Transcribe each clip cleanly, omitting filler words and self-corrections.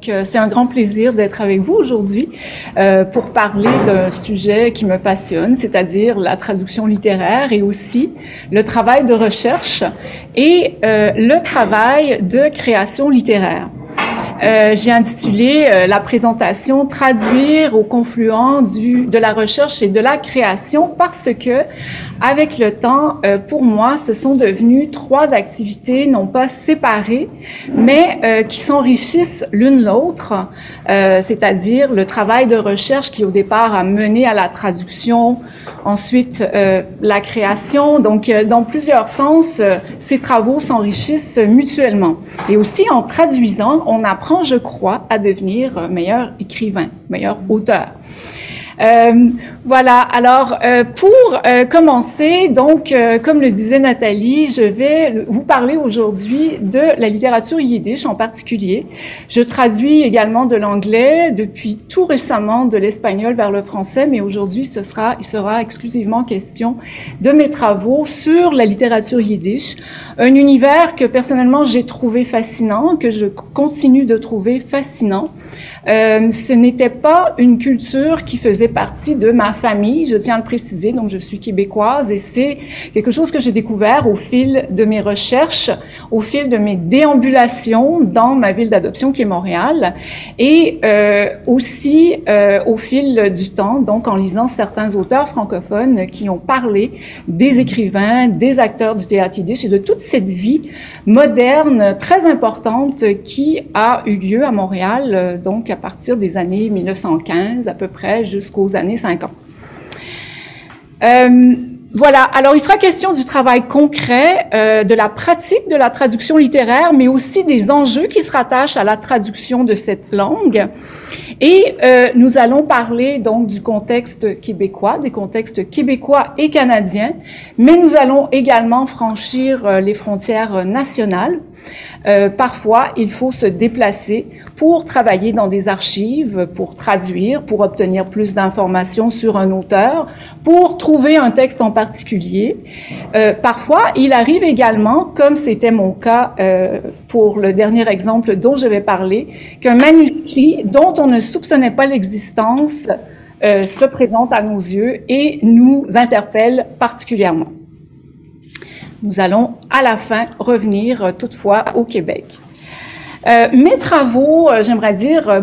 Donc, c'est un grand plaisir d'être avec vous aujourd'hui pour parler d'un sujet qui me passionne, c'est-à-dire la traduction littéraire et aussi le travail de recherche et le travail de création littéraire. J'ai intitulé la présentation « Traduire au confluent de la recherche et de la création » parce que, avec le temps, pour moi, ce sont devenues trois activités non pas séparées, mais qui s'enrichissent l'une l'autre, c'est-à-dire le travail de recherche qui, au départ, a mené à la traduction, ensuite la création. Donc, dans plusieurs sens, ces travaux s'enrichissent mutuellement. Et aussi, en traduisant, on apprend, je crois, à devenir meilleur écrivain, meilleur auteur. Voilà. Alors, pour commencer, donc, comme le disait Nathalie, je vais vous parler aujourd'hui de la littérature yiddish en particulier. Je traduis également de l'anglais, depuis tout récemment de l'espagnol vers le français, mais aujourd'hui, il sera exclusivement question de mes travaux sur la littérature yiddish, un univers que personnellement j'ai trouvé fascinant, que je continue de trouver fascinant. Ce n'était pas une culture qui faisait partie de ma famille, je tiens à le préciser, donc je suis québécoise et c'est quelque chose que j'ai découvert au fil de mes recherches, au fil de mes déambulations dans ma ville d'adoption qui est Montréal et aussi au fil du temps, donc en lisant certains auteurs francophones qui ont parlé des écrivains, des acteurs du théâtre yiddish et de toute cette vie moderne très importante qui a eu lieu à Montréal, donc à partir des années 1915 à peu près jusqu'aux années 50. Voilà, alors il sera question du travail concret, de la pratique de la traduction littéraire, mais aussi des enjeux qui se rattachent à la traduction de cette langue. Et nous allons parler donc du contexte québécois, des contextes québécois et canadiens, mais nous allons également franchir les frontières nationales. Parfois, il faut se déplacer pour travailler dans des archives, pour traduire, pour obtenir plus d'informations sur un auteur, pour trouver un texte en particulier. Parfois, il arrive également, comme c'était mon cas pour le dernier exemple dont je vais parler, qu'un manuscrit dont on ne soupçonnait pas l'existence se présente à nos yeux et nous interpelle particulièrement. Nous allons à la fin revenir toutefois au Québec. Mes travaux, j'aimerais dire,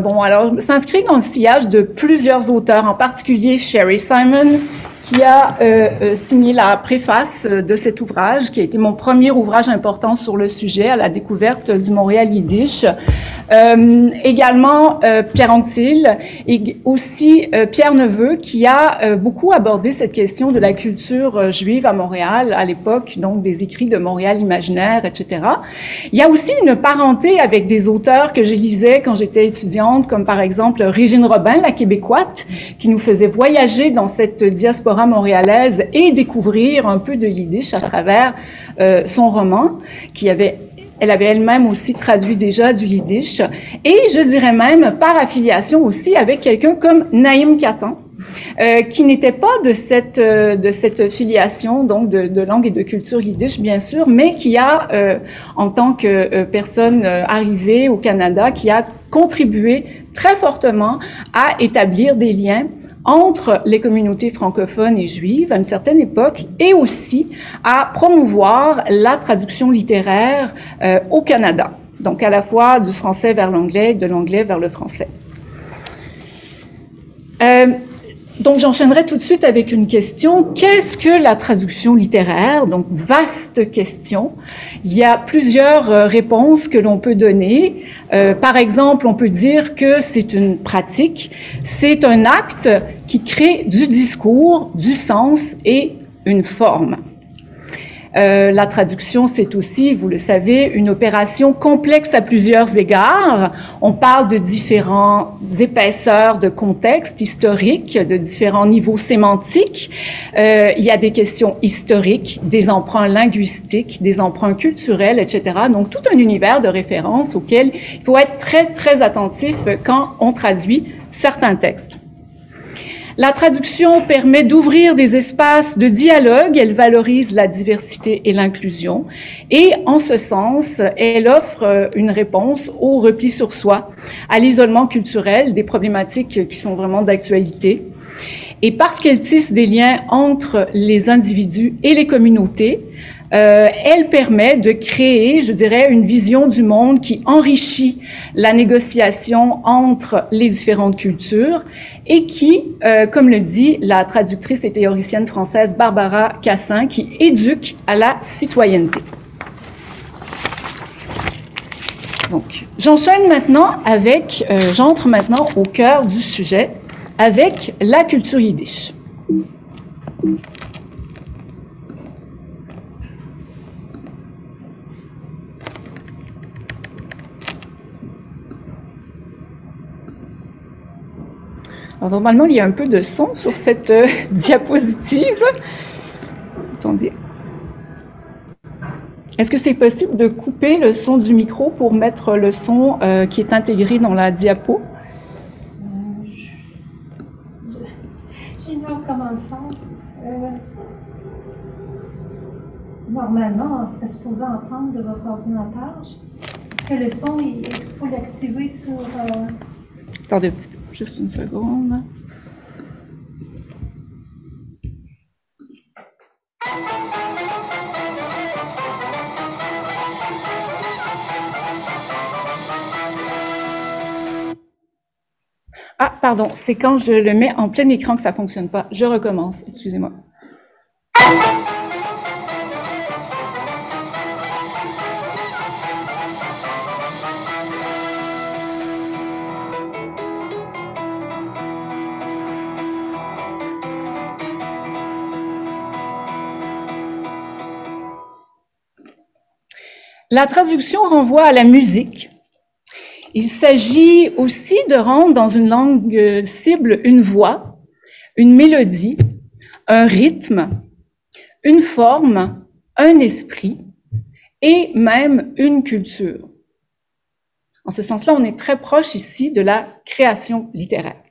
s'inscrivent dans le sillage de plusieurs auteurs, en particulier Sherry Simon, qui a signé la préface de cet ouvrage, qui a été mon premier ouvrage important sur le sujet, à la découverte du Montréal yiddish. Également Pierre Anctil et aussi Pierre Neveu, qui a beaucoup abordé cette question de la culture juive à Montréal, à l'époque, donc des écrits de Montréal imaginaire, etc. Il y a aussi une parenté avec des auteurs que je lisais quand j'étais étudiante, comme par exemple Régine Robin, la Québécoite, qui nous faisait voyager dans cette diaspora montréalaise et découvrir un peu de yiddish à travers son roman, elle avait elle-même aussi traduit déjà du yiddish, et je dirais même par affiliation aussi avec quelqu'un comme Naïm Katan, qui n'était pas de cette filiation donc de langue et de culture yiddish bien sûr, mais qui a en tant que personne arrivée au Canada, qui a contribué très fortement à établir des liens entre les communautés francophones et juives à une certaine époque et aussi à promouvoir la traduction littéraire au Canada. Donc à la fois du français vers l'anglais, de l'anglais vers le français. Donc, j'enchaînerai tout de suite avec une question. Qu'est-ce que la traduction littéraire? Donc, vaste question. Il y a plusieurs réponses que l'on peut donner. Par exemple, on peut dire que c'est une pratique, c'est un acte qui crée du discours, du sens et une forme. La traduction, c'est aussi, vous le savez, une opération complexe à plusieurs égards. On parle de différentes épaisseurs de contexte historique, de différents niveaux sémantiques. Il y a des questions historiques, des emprunts linguistiques, des emprunts culturels, etc. Donc, tout un univers de référence auquel il faut être très, très attentif quand on traduit certains textes. La traduction permet d'ouvrir des espaces de dialogue, elle valorise la diversité et l'inclusion, et en ce sens, elle offre une réponse au repli sur soi, à l'isolement culturel, des problématiques qui sont vraiment d'actualité. Et parce qu'elle tisse des liens entre les individus et les communautés, elle permet de créer, je dirais, une vision du monde qui enrichit la négociation entre les différentes cultures et qui, comme le dit la traductrice et théoricienne française Barbara Cassin, qui éduque à la citoyenneté. Donc, j'enchaîne maintenant avec, j'entre maintenant au cœur du sujet, avec la culture yiddish. Alors, normalement, il y a un peu de son sur cette diapositive. Attendez. Est-ce que c'est possible de couper le son du micro pour mettre le son qui est intégré dans la diapo? J'ignore comment le faire. Normalement, on serait supposé entendre de votre ordinateur. Est-ce que le son, est-ce qu'il faut l'activer sur... Attendez un petit peu, juste une seconde. Ah, pardon, c'est quand je le mets en plein écran que ça ne fonctionne pas. Je recommence, excusez-moi. La traduction renvoie à la musique. Il s'agit aussi de rendre dans une langue cible une voix, une mélodie, un rythme, une forme, un esprit et même une culture. En ce sens-là, on est très proche ici de la création littéraire.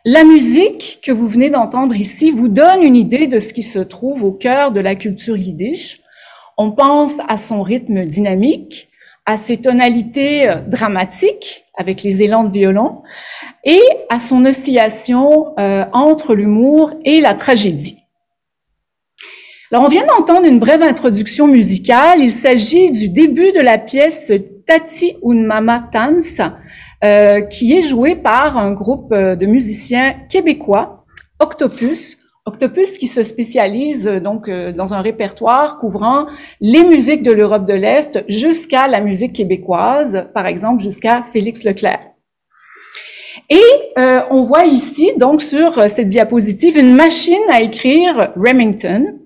La musique que vous venez d'entendre ici vous donne une idée de ce qui se trouve au cœur de la culture yiddish. On pense à son rythme dynamique, à ses tonalités dramatiques avec les élans de violon et à son oscillation entre l'humour et la tragédie. Alors, on vient d'entendre une brève introduction musicale. Il s'agit du début de la pièce Tati un Mama Tanz, qui est jouée par un groupe de musiciens québécois, Octopus. Octopus qui se spécialise donc dans un répertoire couvrant les musiques de l'Europe de l'Est jusqu'à la musique québécoise, par exemple jusqu'à Félix Leclerc. Et on voit ici donc sur cette diapositive une machine à écrire Remington.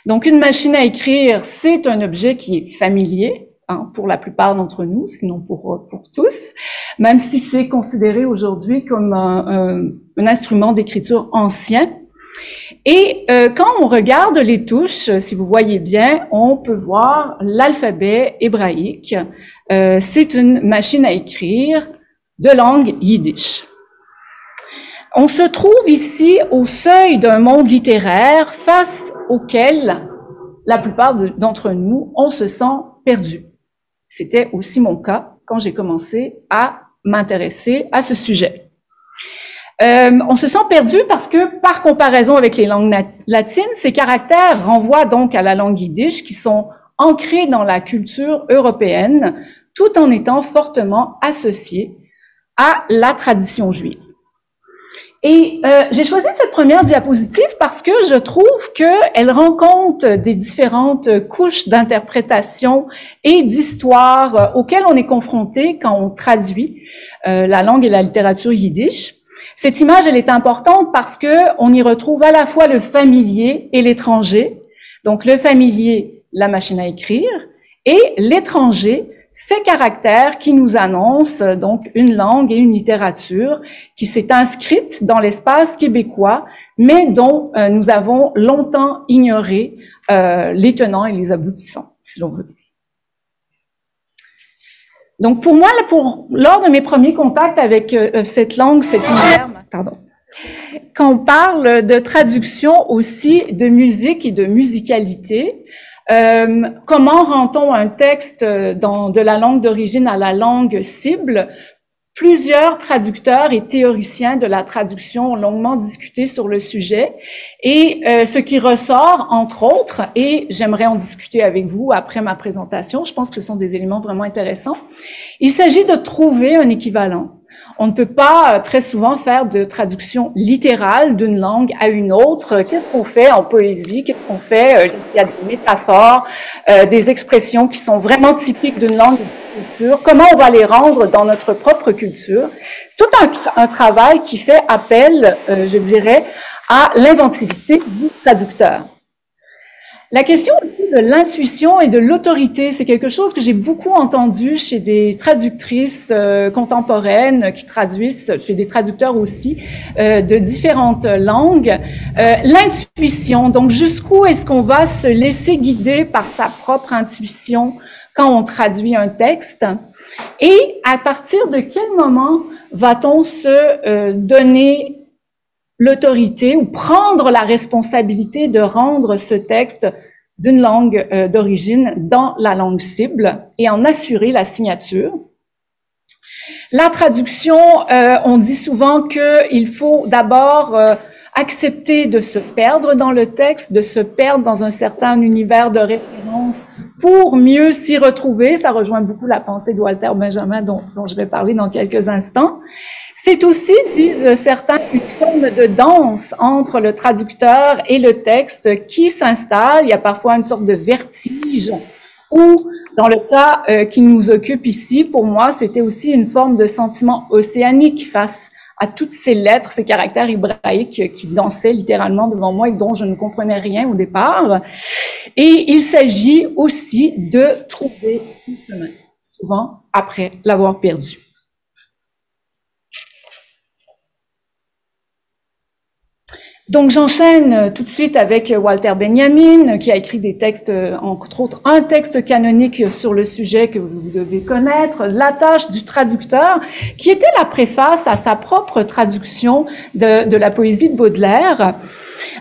Donc une machine à écrire, c'est un objet qui est familier pour la plupart d'entre nous, sinon pour tous, même si c'est considéré aujourd'hui comme un instrument d'écriture ancien. Et quand on regarde les touches, si vous voyez bien, on peut voir l'alphabet hébraïque. C'est une machine à écrire de langue yiddish. On se trouve ici au seuil d'un monde littéraire face auquel la plupart d'entre nous, on se sent perdu. C'était aussi mon cas quand j'ai commencé à m'intéresser à ce sujet. On se sent perdu parce que, par comparaison avec les langues latines, ces caractères renvoient donc à la langue yiddish qui sont ancrés dans la culture européenne, tout en étant fortement associés à la tradition juive. Et j'ai choisi cette première diapositive parce que je trouve qu'elle rend compte des différentes couches d'interprétation et d'histoire auxquelles on est confronté quand on traduit la langue et la littérature yiddish. Cette image, elle est importante parce que on y retrouve à la fois le familier et l'étranger. Donc, le familier, la machine à écrire, et l'étranger, ces caractères qui nous annoncent donc une langue et une littérature qui s'est inscrite dans l'espace québécois, mais dont nous avons longtemps ignoré les tenants et les aboutissants, si l'on veut. Donc pour moi, lors de mes premiers contacts avec cette langue, cet univers, qu'on parle de traduction aussi de musique et de musicalité. Comment rend-on un texte de la langue d'origine à la langue cible? Plusieurs traducteurs et théoriciens de la traduction ont longuement discuté sur le sujet et ce qui ressort, entre autres, et j'aimerais en discuter avec vous après ma présentation, je pense que ce sont des éléments vraiment intéressants, il s'agit de trouver un équivalent. On ne peut pas très souvent faire de traduction littérale d'une langue à une autre. Qu'est-ce qu'on fait en poésie? Qu'est-ce qu'on fait? Il y a des métaphores, des expressions qui sont vraiment typiques d'une langue et d'une culture. Comment on va les rendre dans notre propre culture? C'est tout un travail qui fait appel, je dirais, à l'inventivité du traducteur. La question aussi de l'intuition et de l'autorité, c'est quelque chose que j'ai beaucoup entendu chez des traductrices contemporaines qui traduisent, chez des traducteurs aussi, de différentes langues. L'intuition, donc jusqu'où est-ce qu'on va se laisser guider par sa propre intuition quand on traduit un texte? Et à partir de quel moment va-t-on se donner l'autorité ou prendre la responsabilité de rendre ce texte d'une langue d'origine dans la langue cible et en assurer la signature. La traduction, on dit souvent qu'il faut d'abord accepter de se perdre dans le texte, de se perdre dans un certain univers de référence pour mieux s'y retrouver. Ça rejoint beaucoup la pensée de Walter Benjamin dont je vais parler dans quelques instants. C'est aussi, disent certains, une forme de danse entre le traducteur et le texte qui s'installe. Il y a parfois une sorte de vertige ou, dans le cas qui nous occupe ici, pour moi, c'était aussi une forme de sentiment océanique face à toutes ces lettres, ces caractères hébraïques qui dansaient littéralement devant moi et dont je ne comprenais rien au départ. Et il s'agit aussi de trouver un chemin, souvent après l'avoir perdu. Donc j'enchaîne tout de suite avec Walter Benjamin, qui a écrit des textes, entre autres un texte canonique sur le sujet que vous devez connaître, La tâche du traducteur, qui était la préface à sa propre traduction de la poésie de Baudelaire.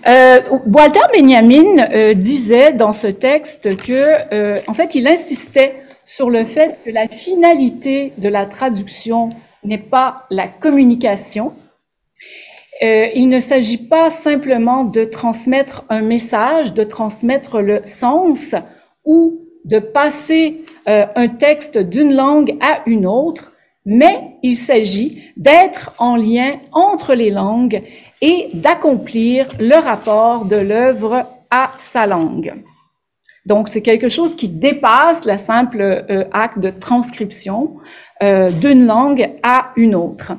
Walter Benjamin disait dans ce texte que, en fait, il insistait sur le fait que la finalité de la traduction n'est pas la communication. Il ne s'agit pas simplement de transmettre un message, de transmettre le sens ou de passer un texte d'une langue à une autre, mais il s'agit d'être en lien entre les langues et d'accomplir le rapport de l'œuvre à sa langue. Donc, c'est quelque chose qui dépasse le simple acte de transcription d'une langue à une autre.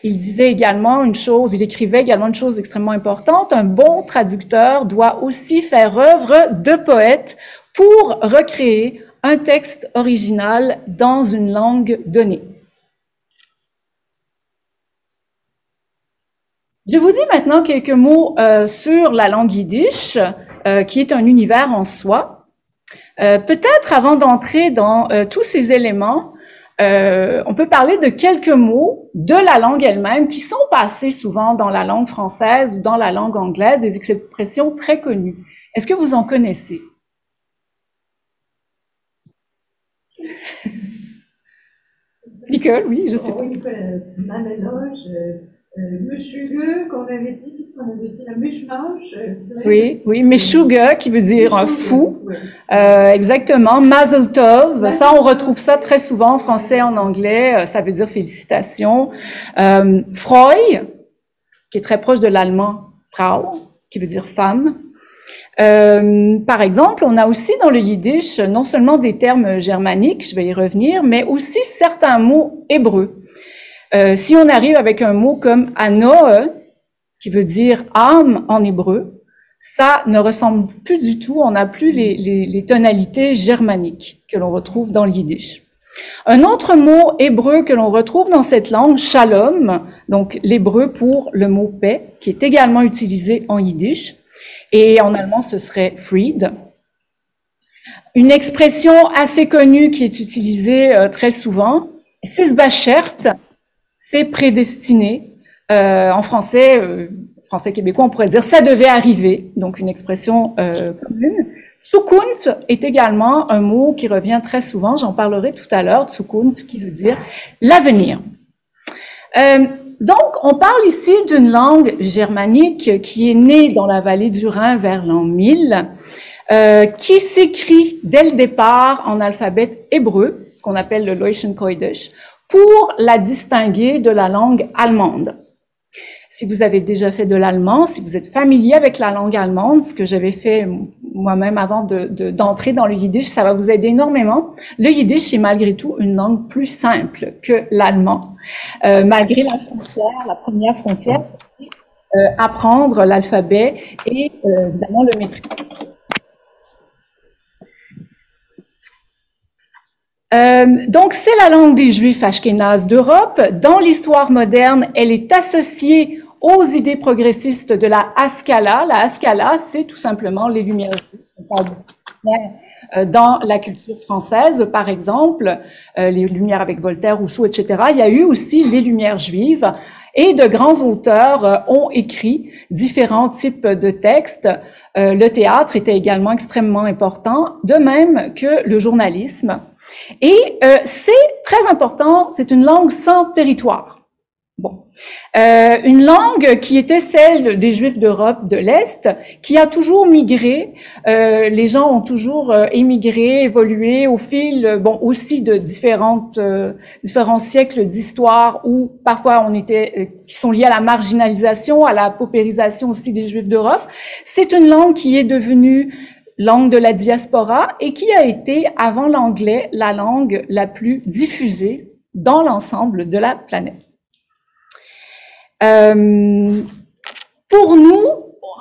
Il disait également une chose, il écrivait également une chose extrêmement importante, un bon traducteur doit aussi faire œuvre de poète pour recréer un texte original dans une langue donnée. Je vous dis maintenant quelques mots sur la langue yiddish, qui est un univers en soi. Peut-être avant d'entrer dans tous ces éléments, on peut parler de quelques mots de la langue elle-même qui sont passés souvent dans la langue française ou dans la langue anglaise, des expressions très connues. Est-ce que vous en connaissez? Nicole, oui, je sais pas. Oui, Maméloge, Meshugue, qu'on avait dit la Mishmash. Oui, Meshugue, qui veut dire un fou. Oui. Exactement. Mazel Tov, ça, on retrouve ça très souvent en français et en anglais, ça veut dire félicitations. Freu, qui est très proche de l'allemand, Frau, qui veut dire femme. Par exemple, on a aussi dans le yiddish non seulement des termes germaniques, je vais y revenir, mais aussi certains mots hébreux. Si on arrive avec un mot comme anoe, qui veut dire âme en hébreu, ça ne ressemble plus du tout, on n'a plus les tonalités germaniques que l'on retrouve dans le yiddish. Un autre mot hébreu que l'on retrouve dans cette langue, shalom, donc l'hébreu pour le mot paix, qui est également utilisé en yiddish, et en allemand ce serait Fried. Une expression assez connue qui est utilisée très souvent, Sisbachert, c'est prédestiné. En français, français québécois, on pourrait dire « ça devait arriver », donc une expression commune. Zukunft est également un mot qui revient très souvent, j'en parlerai tout à l'heure, Zukunft qui veut dire l'avenir. Donc, on parle ici d'une langue germanique qui est née dans la vallée du Rhin vers l'an 1000, qui s'écrit dès le départ en alphabet hébreu, ce qu'on appelle le Leuschenkoidisch, pour la distinguer de la langue allemande. Si vous avez déjà fait de l'allemand, si vous êtes familier avec la langue allemande, ce que j'avais fait moi-même avant d'entrer dans le yiddish, ça va vous aider énormément. Le yiddish est malgré tout une langue plus simple que l'allemand, malgré la frontière, la première frontière, apprendre l'alphabet et évidemment le maîtriser. Donc, c'est la langue des Juifs ashkénazes d'Europe. Dans l'histoire moderne, elle est associée aux idées progressistes de la Haskalah. La Haskalah, c'est tout simplement les Lumières juives. Dans la culture française, par exemple, les Lumières avec Voltaire, Rousseau, etc., il y a eu aussi les Lumières juives. Et de grands auteurs ont écrit différents types de textes. Le théâtre était également extrêmement important, de même que le journalisme. Et c'est très important, c'est une langue sans territoire. Bon, une langue qui était celle des Juifs d'Europe de l'Est, qui a toujours migré. Les gens ont toujours émigré, évolué au fil, bon, aussi de différents siècles d'histoire où parfois on était, qui sont liés à la marginalisation, à la paupérisation aussi des Juifs d'Europe. C'est une langue qui est devenue langue de la diaspora et qui a été, avant l'anglais, la langue la plus diffusée dans l'ensemble de la planète. Pour nous,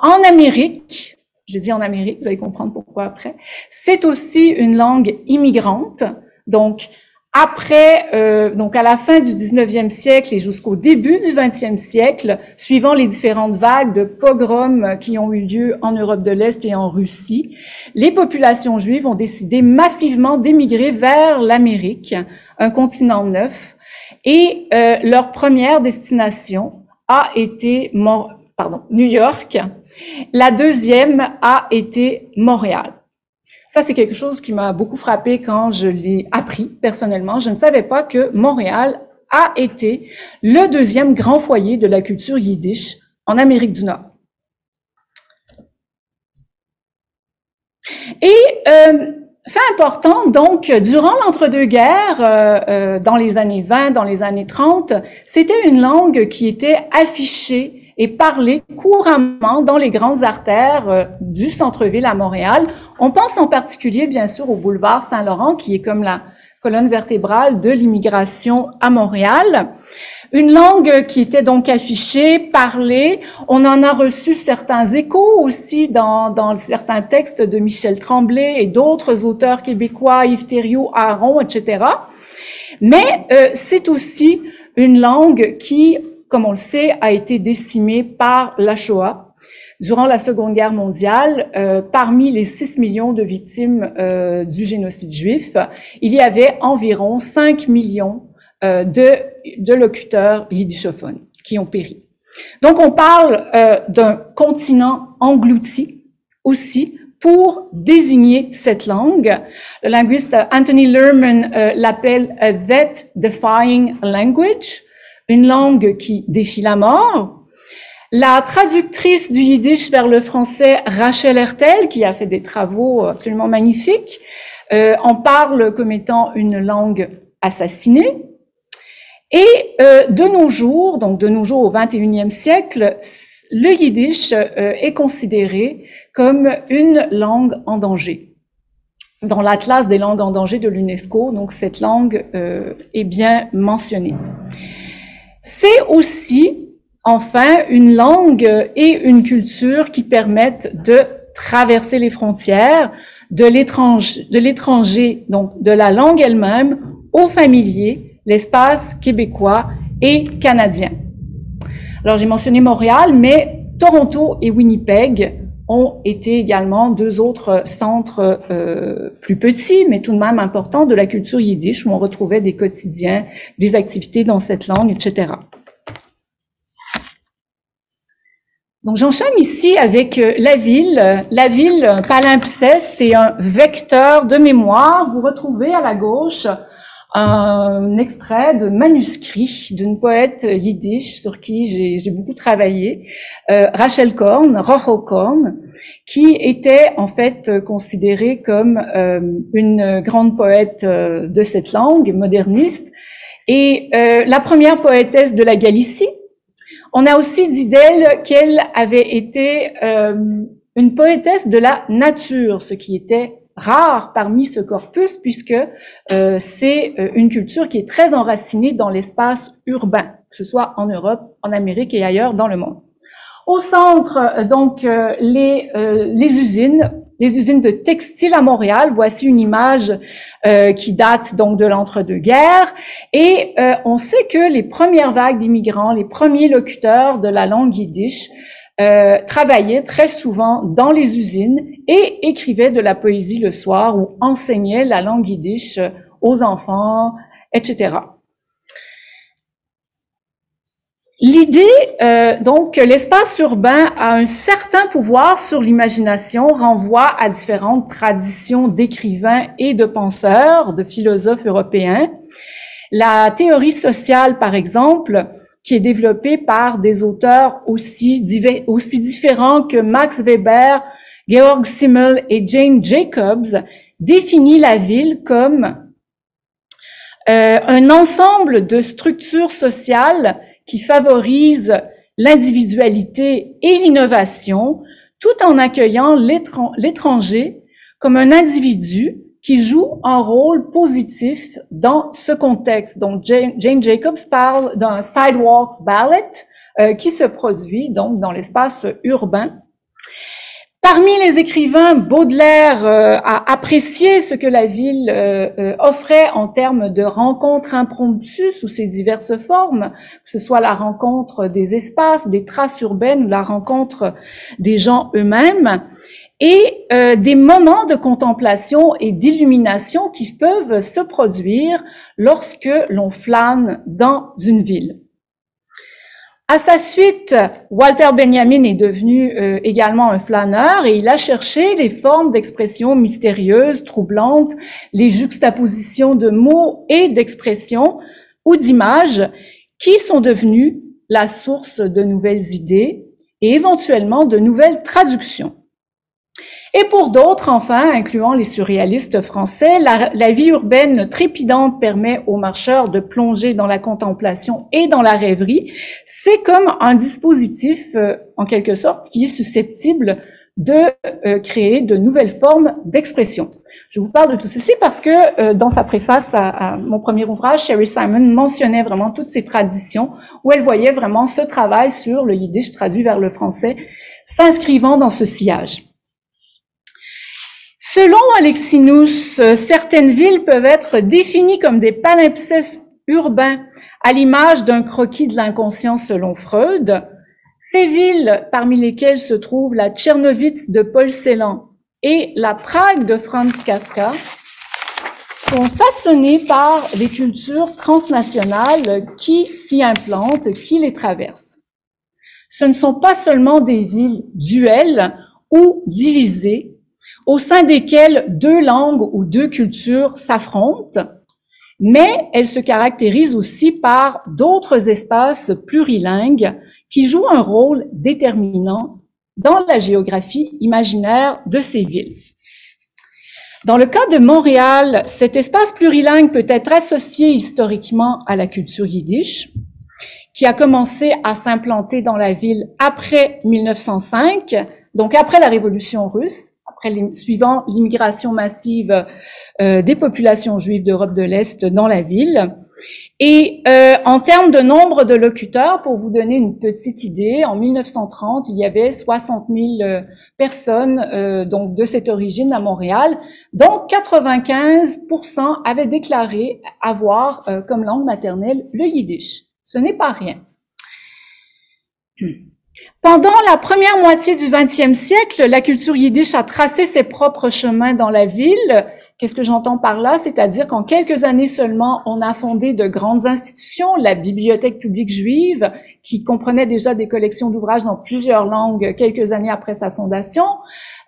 en Amérique, je dis en Amérique, vous allez comprendre pourquoi après, c'est aussi une langue immigrante. Donc, après, donc à la fin du 19e siècle et jusqu'au début du 20e siècle, suivant les différentes vagues de pogroms qui ont eu lieu en Europe de l'Est et en Russie, les populations juives ont décidé massivement d'émigrer vers l'Amérique, un continent neuf, et leur première destination a été New York. La deuxième a été Montréal. Ça, c'est quelque chose qui m'a beaucoup frappé quand je l'ai appris personnellement. Je ne savais pas que Montréal a été le deuxième grand foyer de la culture yiddish en Amérique du Nord. Et fait important, donc, durant l'entre-deux-guerres, dans les années 20, dans les années 30, c'était une langue qui était affichée et parlée couramment dans les grandes artères du centre-ville à Montréal. On pense en particulier, bien sûr, au boulevard Saint-Laurent, qui est comme la colonne vertébrale de l'immigration à Montréal. Une langue qui était donc affichée, parlée. On en a reçu certains échos aussi dans certains textes de Michel Tremblay et d'autres auteurs québécois, Yves Thériault, Aron, etc. Mais c'est aussi une langue qui, comme on le sait, a été décimée par la Shoah. Durant la Seconde Guerre mondiale, parmi les 6 millions de victimes du génocide juif, il y avait environ 5 millions de locuteurs yiddishophones qui ont péri. Donc, on parle d'un continent englouti aussi pour désigner cette langue. Le linguiste Anthony Lerman l'appelle a death-defying language, une langue qui défie la mort. La traductrice du yiddish vers le français, Rachel Hertel, qui a fait des travaux absolument magnifiques, en parle comme étant une langue assassinée. Et de nos jours, donc de nos jours au XXIe siècle, le yiddish est considéré comme une langue en danger. Dans l'Atlas des langues en danger de l'UNESCO, donc cette langue est bien mentionnée. C'est aussi, enfin, une langue et une culture qui permettent de traverser les frontières de l'étranger, donc de la langue elle-même, au familier, l'espace québécois et canadien. Alors, j'ai mentionné Montréal, mais Toronto et Winnipeg ont été également deux autres centres plus petits, mais tout de même importants de la culture yiddish, où on retrouvait des quotidiens, des activités dans cette langue, etc. Donc, j'enchaîne ici avec la ville. La ville, palimpseste et un vecteur de mémoire. Vous retrouvez à la gauche un extrait de manuscrit d'une poète yiddish sur qui j'ai beaucoup travaillé, Rachel Korn, qui était en fait considérée comme une grande poète de cette langue moderniste et la première poétesse de la Galicie. On a aussi dit d'elle qu'elle avait été une poétesse de la nature, ce qui était rare parmi ce corpus, puisque c'est une culture qui est très enracinée dans l'espace urbain, que ce soit en Europe, en Amérique et ailleurs dans le monde. Au centre, donc, les usines de textiles à Montréal. Voici une image qui date donc de l'entre-deux-guerres. Et on sait que les premières vagues d'immigrants, les premiers locuteurs de la langue yiddish, travaillaient très souvent dans les usines et écrivaient de la poésie le soir ou enseignaient la langue yiddish aux enfants, etc. L'idée, donc, que l'espace urbain a un certain pouvoir sur l'imagination renvoie à différentes traditions d'écrivains et de penseurs, de philosophes européens. La théorie sociale, par exemple, qui est développée par des auteurs aussi différents que Max Weber, Georg Simmel et Jane Jacobs, définit la ville comme un ensemble de structures sociales qui favorisent l'individualité et l'innovation, tout en accueillant l'étranger comme un individu qui joue un rôle positif dans ce contexte. Donc, Jane Jacobs parle d'un sidewalk ballet qui se produit donc dans l'espace urbain. Parmi les écrivains, Baudelaire a apprécié ce que la ville offrait en termes de rencontres impromptues sous ses diverses formes, que ce soit la rencontre des espaces, des traces urbaines, ou la rencontre des gens eux-mêmes, et des moments de contemplation et d'illumination qui peuvent se produire lorsque l'on flâne dans une ville. À sa suite, Walter Benjamin est devenu également un flâneur et il a cherché les formes d'expression mystérieuses, troublantes, les juxtapositions de mots et d'expressions ou d'images qui sont devenues la source de nouvelles idées et éventuellement de nouvelles traductions. Et pour d'autres, enfin, incluant les surréalistes français, la vie urbaine trépidante permet aux marcheurs de plonger dans la contemplation et dans la rêverie. C'est comme un dispositif, en quelque sorte, qui est susceptible de créer de nouvelles formes d'expression. Je vous parle de tout ceci parce que dans sa préface à mon premier ouvrage, Sherry Simon mentionnait vraiment toutes ces traditions où elle voyait vraiment ce travail sur le yiddish traduit vers le français s'inscrivant dans ce sillage. Selon Alexinous, certaines villes peuvent être définies comme des palimpsestes urbains à l'image d'un croquis de l'inconscient selon Freud. Ces villes, parmi lesquelles se trouve la Tchernowitz de Paul Celan et la Prague de Franz Kafka, sont façonnées par les cultures transnationales qui s'y implantent, qui les traversent. Ce ne sont pas seulement des villes duelles ou divisées, au sein desquelles deux langues ou deux cultures s'affrontent, mais elles se caractérisent aussi par d'autres espaces plurilingues qui jouent un rôle déterminant dans la géographie imaginaire de ces villes. Dans le cas de Montréal, cet espace plurilingue peut être associé historiquement à la culture yiddish, qui a commencé à s'implanter dans la ville après 1905, donc après la Révolution russe, suivant l'immigration massive des populations juives d'Europe de l'Est dans la ville. Et en termes de nombre de locuteurs, pour vous donner une petite idée, en 1930, il y avait 60 000 personnes donc de cette origine à Montréal, dont 95% avaient déclaré avoir comme langue maternelle le yiddish. Ce n'est pas rien. Pendant la première moitié du XXe siècle, la culture yiddish a tracé ses propres chemins dans la ville, Qu'est-ce que j'entends par là? C'est-à-dire qu'en quelques années seulement, on a fondé de grandes institutions, la Bibliothèque publique juive, qui comprenait déjà des collections d'ouvrages dans plusieurs langues quelques années après sa fondation,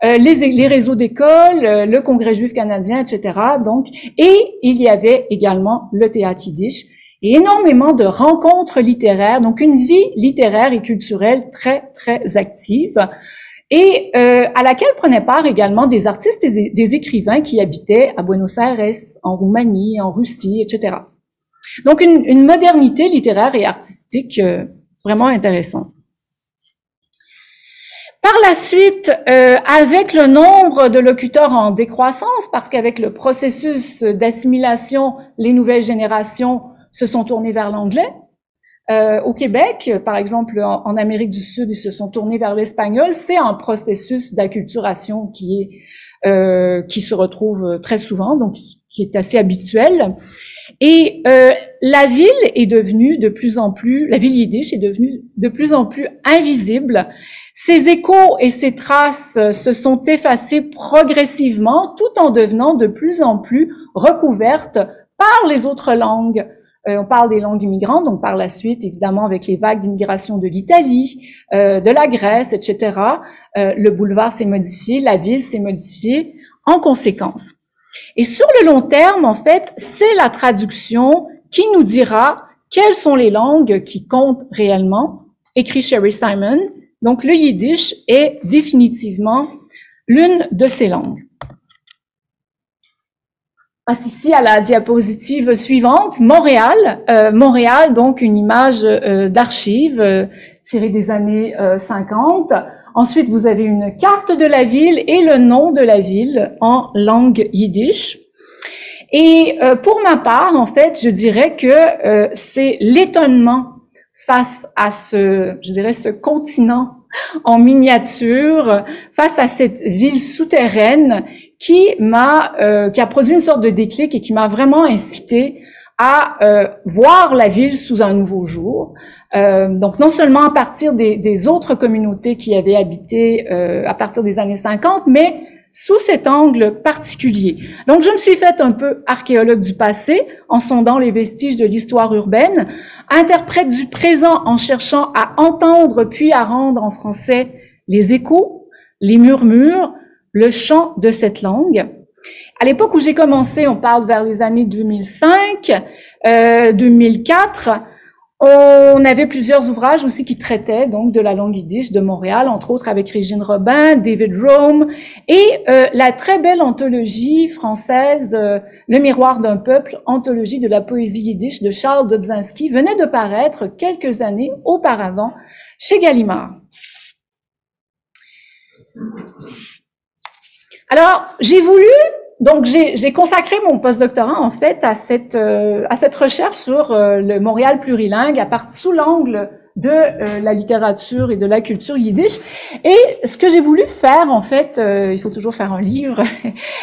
les réseaux d'écoles, le Congrès juif canadien, etc. Donc, et il y avait également le théâtre yiddish et énormément de rencontres littéraires, donc une vie littéraire et culturelle très, très active. Et à laquelle prenaient part également des artistes et des écrivains qui habitaient à Buenos Aires, en Roumanie, en Russie, etc. Donc une modernité littéraire et artistique vraiment intéressante. Par la suite, avec le nombre de locuteurs en décroissance, parce qu'avec le processus d'assimilation, les nouvelles générations se sont tournées vers l'anglais. Au Québec, par exemple, en Amérique du Sud, ils se sont tournés vers l'espagnol. C'est un processus d'acculturation qui se retrouve très souvent, donc qui est assez habituel. Et la ville est devenue de plus en plus, la ville yiddish est devenue de plus en plus invisible. Ses échos et ses traces se sont effacés progressivement, tout en devenant de plus en plus recouvertes par les autres langues. On parle des langues immigrantes, donc par la suite, évidemment, avec les vagues d'immigration de l'Italie, de la Grèce, etc., le boulevard s'est modifié, la ville s'est modifiée en conséquence. Et sur le long terme, en fait, c'est la traduction qui nous dira quelles sont les langues qui comptent réellement, écrit Sherry Simon. Donc, le yiddish est définitivement l'une de ces langues. Passe ici à la diapositive suivante, Montréal. Montréal, donc une image d'archives tirée des années 50. Ensuite, vous avez une carte de la ville et le nom de la ville en langue yiddish. Et pour ma part, en fait, je dirais que c'est l'étonnement face à ce continent en miniature, face à cette ville souterraine qui a produit une sorte de déclic et qui m'a vraiment incité à voir la ville sous un nouveau jour. Donc non seulement à partir des autres communautés qui avaient habité à partir des années 50, mais sous cet angle particulier. Donc je me suis faite un peu archéologue du passé en sondant les vestiges de l'histoire urbaine, interprète du présent en cherchant à entendre puis à rendre en français les échos, les murmures, le chant de cette langue. À l'époque où j'ai commencé, on parle vers les années 2005, 2004, on avait plusieurs ouvrages aussi qui traitaient donc de la langue yiddish de Montréal, entre autres avec Régine Robin, David Rome, et la très belle anthologie française Le miroir d'un peuple, anthologie de la poésie yiddish de Charles Dobzhansky, venait de paraître quelques années auparavant chez Gallimard. Alors, j'ai consacré mon postdoctorat en fait à cette recherche sur le Montréal plurilingue sous l'angle de la littérature et de la culture yiddish. Et ce que j'ai voulu faire en fait, il faut toujours faire un livre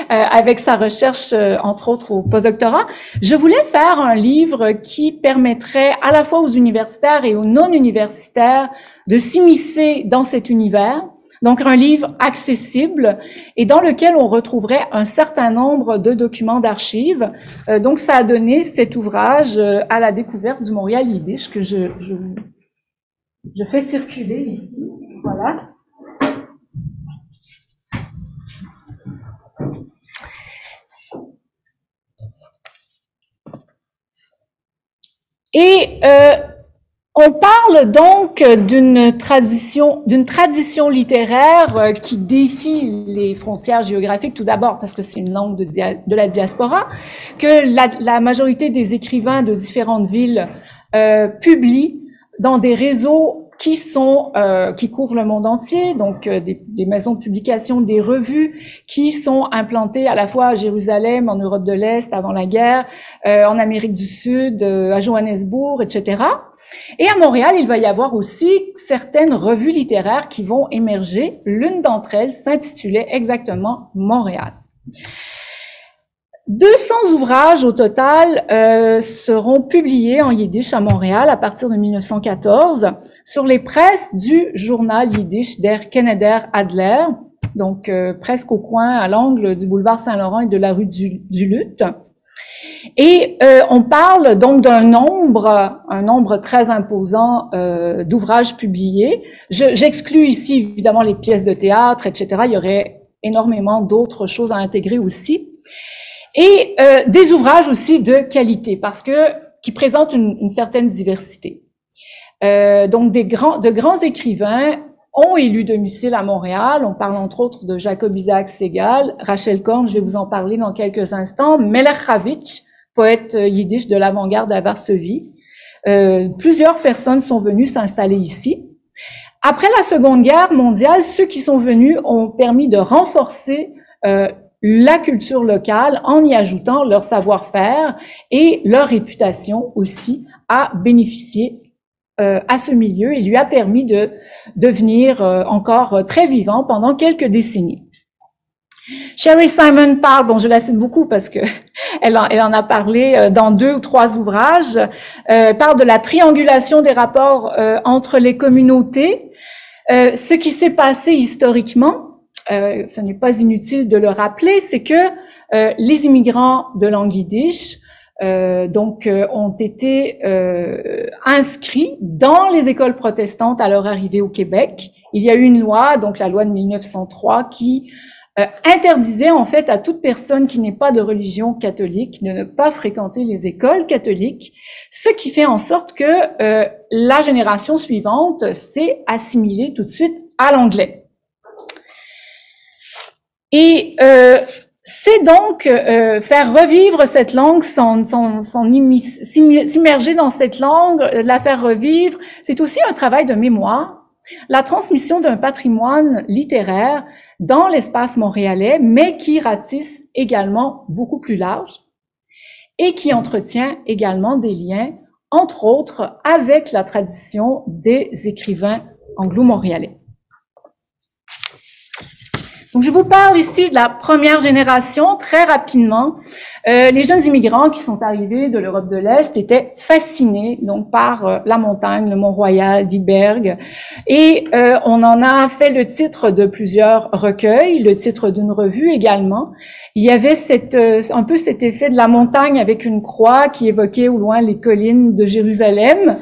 avec sa recherche entre autres au postdoctorat. Je voulais faire un livre qui permettrait à la fois aux universitaires et aux non-universitaires de s'immiscer dans cet univers. Donc, un livre accessible et dans lequel on retrouverait un certain nombre de documents d'archives. Donc, ça a donné cet ouvrage à la découverte du Montréal yiddish que je fais circuler ici. Voilà. Et on parle donc d'une tradition littéraire qui défie les frontières géographiques, tout d'abord parce que c'est une langue de la diaspora, que la majorité des écrivains de différentes villes publient dans des réseaux qui couvrent le monde entier, donc des maisons de publication, des revues qui sont implantées à la fois à Jérusalem, en Europe de l'Est avant la guerre, en Amérique du Sud, à Johannesburg, etc. Et à Montréal, il va y avoir aussi certaines revues littéraires qui vont émerger. L'une d'entre elles s'intitulait exactement Montréal. 200 ouvrages au total seront publiés en yiddish à Montréal à partir de 1914 sur les presses du journal yiddish Der Keneder Adler, donc presque au coin, à l'angle du boulevard Saint-Laurent et de la rue du Luth. Et on parle donc un nombre très imposant d'ouvrages publiés. J'exclus ici évidemment les pièces de théâtre, etc. Il y aurait énormément d'autres choses à intégrer aussi. Et des ouvrages aussi de qualité, parce que qui présentent une certaine diversité. Donc de grands écrivains ont élu domicile à Montréal. On parle entre autres de Jacob Isaac Segal, Rachel Korn, je vais vous en parler dans quelques instants, Meler Ravitch, poète yiddish de l'avant-garde à Varsovie. Plusieurs personnes sont venues s'installer ici. Après la Seconde Guerre mondiale, ceux qui sont venus ont permis de renforcer la culture locale en y ajoutant leur savoir-faire et leur réputation aussi a bénéficié à ce milieu et lui a permis de devenir encore très vivant pendant quelques décennies. Sherry Simon parle, bon je la cite beaucoup parce que elle en a parlé dans 2 ou 3 ouvrages, parle de la triangulation des rapports entre les communautés, ce qui s'est passé historiquement. Ce n'est pas inutile de le rappeler, c'est que les immigrants de langue yiddish ont été inscrits dans les écoles protestantes à leur arrivée au Québec. Il y a eu une loi, donc la loi de 1903, qui interdisait en fait à toute personne qui n'est pas de religion catholique de ne pas fréquenter les écoles catholiques, ce qui fait en sorte que la génération suivante s'est assimilée tout de suite à l'anglais. Et c'est donc faire revivre cette langue, s'immerger dans cette langue, la faire revivre. C'est aussi un travail de mémoire, la transmission d'un patrimoine littéraire dans l'espace montréalais, mais qui ratisse également beaucoup plus large et qui entretient également des liens, entre autres, avec la tradition des écrivains anglo-montréalais. Donc, je vous parle ici de la première génération, très rapidement. Les jeunes immigrants qui sont arrivés de l'Europe de l'Est étaient fascinés donc par la montagne, le Mont-Royal, d'Iberg. Et on en a fait le titre de plusieurs recueils, le titre d'une revue également. Il y avait un peu cet effet de la montagne avec une croix qui évoquait au loin les collines de Jérusalem.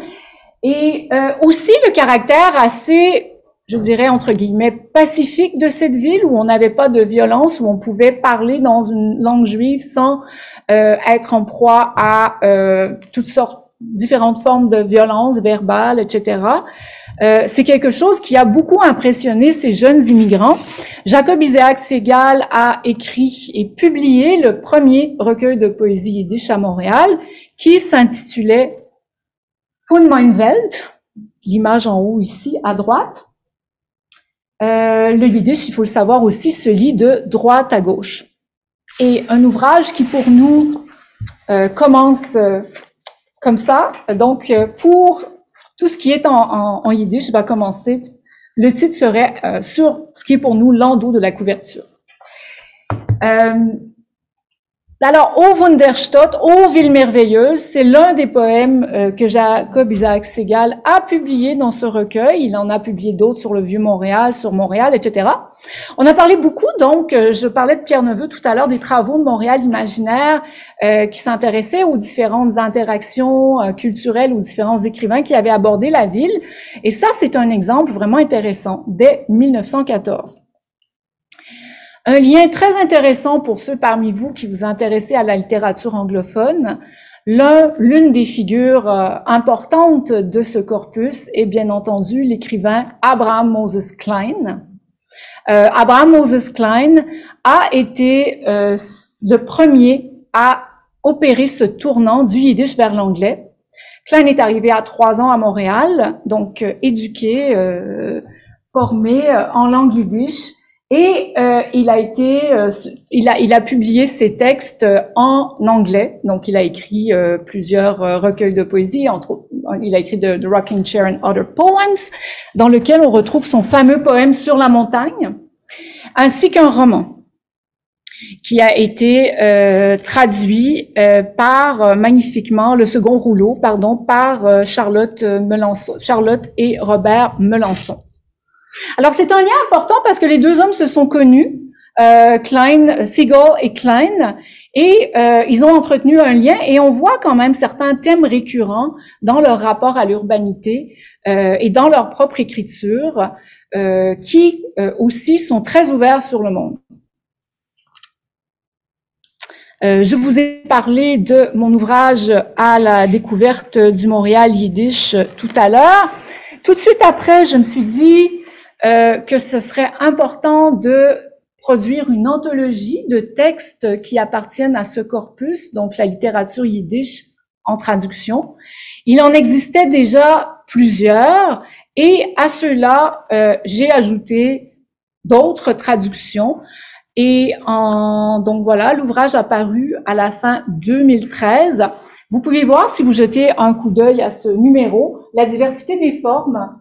Et aussi le caractère assez, je dirais, entre guillemets, pacifique de cette ville, où on n'avait pas de violence, où on pouvait parler dans une langue juive sans être en proie à toutes sortes, différentes formes de violence verbale, etc. C'est quelque chose qui a beaucoup impressionné ces jeunes immigrants. Jacob Isaac Segal a écrit et publié le premier recueil de poésie yiddish à Montréal, qui s'intitulait Von mein Welt, l'image en haut ici, à droite. Le yiddish, il faut le savoir aussi, se lit de droite à gauche. Et un ouvrage qui pour nous commence comme ça. Donc pour tout ce qui est en yiddish va commencer. Le titre serait sur ce qui est pour nous l'endos de la couverture. Alors, Ô Wunderstadt, Ô ville merveilleuse, c'est l'un des poèmes que Jacob Isaac Segal a publié dans ce recueil. Il en a publié d'autres sur le Vieux-Montréal, sur Montréal, etc. On a parlé beaucoup, donc, je parlais de Pierre Neveu tout à l'heure, des travaux de Montréal imaginaire qui s'intéressaient aux différentes interactions culturelles, aux différents écrivains qui avaient abordé la ville. Et ça, c'est un exemple vraiment intéressant, dès 1914. Un lien très intéressant pour ceux parmi vous qui vous intéressez à la littérature anglophone. L'une des figures importantes de ce corpus est bien entendu l'écrivain Abraham Moses Klein. Abraham Moses Klein a été le premier à opérer ce tournant du yiddish vers l'anglais. Klein est arrivé à 3 ans à Montréal, donc éduqué, formé en langue yiddish. Et il a publié ses textes en anglais. Donc, il a écrit plusieurs recueils de poésie. Entre autres, il a écrit The Rocking Chair and Other Poems, dans lequel on retrouve son fameux poème Sur la montagne, ainsi qu'un roman qui a été traduit magnifiquement, le second rouleau, par Charlotte et Robert Melançon. Alors, c'est un lien important parce que les deux hommes se sont connus, Siegel et Klein, et ils ont entretenu un lien et on voit quand même certains thèmes récurrents dans leur rapport à l'urbanité et dans leur propre écriture qui aussi sont très ouverts sur le monde. Je vous ai parlé de mon ouvrage à la découverte du Montréal Yiddish tout à l'heure. Tout de suite après, je me suis dit que ce serait important de produire une anthologie de textes qui appartiennent à ce corpus, donc la littérature yiddish en traduction. Il en existait déjà plusieurs et à ceux-là, j'ai ajouté d'autres traductions. Et donc voilà, l'ouvrage a paru à la fin 2013. Vous pouvez voir, si vous jetez un coup d'œil à ce numéro, la diversité des formes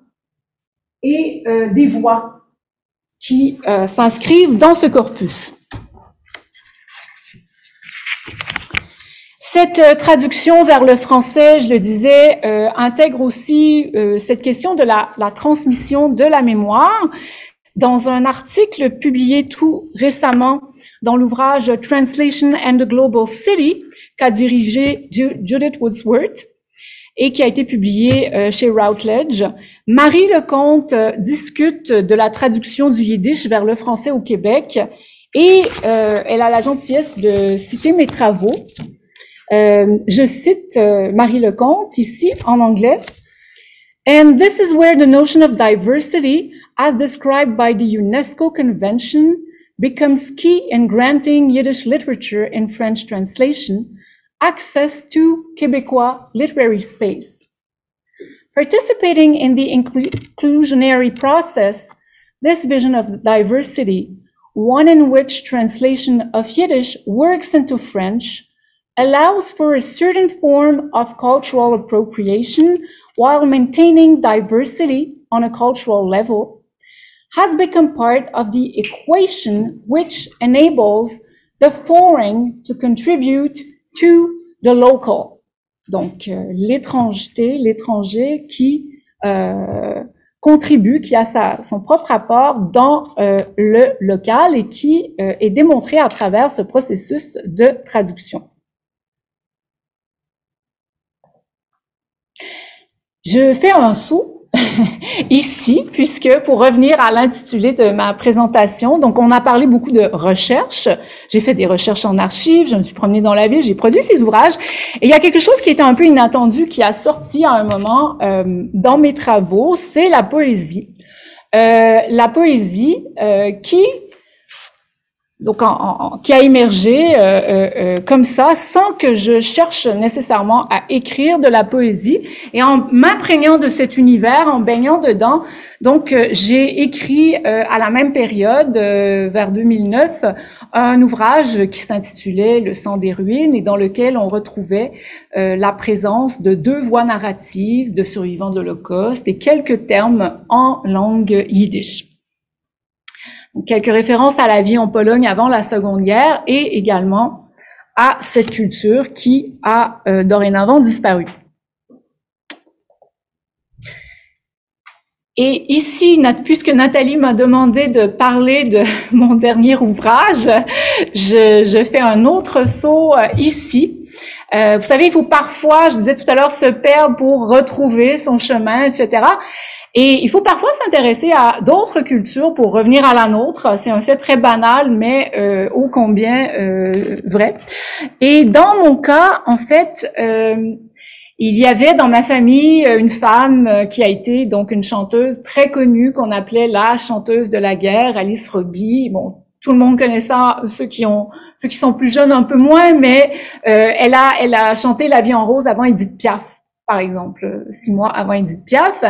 et des voix qui s'inscrivent dans ce corpus. Cette traduction vers le français, je le disais, intègre aussi cette question de la transmission de la mémoire. Dans un article publié tout récemment dans l'ouvrage Translation and the Global City, qu'a dirigé Judith Woodsworth et qui a été publié chez Routledge, Marie Lecomte discute de la traduction du yiddish vers le français au Québec et elle a la gentillesse de citer mes travaux. Je cite Marie Lecomte ici en anglais. And this is where the notion of diversity, as described by the UNESCO Convention, becomes key in granting Yiddish literature in French translation access to Québécois literary space. Participating in the inclusionary process, this vision of diversity, one in which translation of Yiddish works into French, allows for a certain form of cultural appropriation while maintaining diversity on a cultural level, has become part of the equation which enables the foreign to contribute to the local. Donc, l'étranger qui contribue, qui a son propre apport dans le local et qui est démontré à travers ce processus de traduction. Je fais un saut ici, puisque pour revenir à l'intitulé de ma présentation, donc on a parlé beaucoup de recherche. J'ai fait des recherches en archives, je me suis promenée dans la ville, j'ai produit ces ouvrages. Et il y a quelque chose qui était un peu inattendu, qui a sorti à un moment dans mes travaux, c'est la poésie. La poésie qui a émergé comme ça, sans que je cherche nécessairement à écrire de la poésie, et en m'imprégnant de cet univers, en baignant dedans. Donc, j'ai écrit à la même période, vers 2009, un ouvrage qui s'intitulait « Le sang des ruines » et dans lequel on retrouvait la présence de 2 voix narratives de survivants de l'Holocauste et quelques termes en langue yiddish. Quelques références à la vie en Pologne avant la Seconde Guerre et également à cette culture qui a dorénavant disparu. Et ici, puisque Nathalie m'a demandé de parler de mon dernier ouvrage, je fais un autre saut ici. Vous savez, il faut parfois, je disais tout à l'heure, se perdre pour retrouver son chemin, etc. Et il faut parfois s'intéresser à d'autres cultures pour revenir à la nôtre. C'est un fait très banal, mais ô combien vrai. Et dans mon cas, en fait, il y avait dans ma famille une femme qui a été donc une chanteuse très connue qu'on appelait la chanteuse de la guerre, Alice Roby. Bon, tout le monde connaît ça, ceux qui sont plus jeunes un peu moins, mais elle a chanté La vie en rose avant Édith Piaf, par exemple, 6 mois avant Édith Piaf.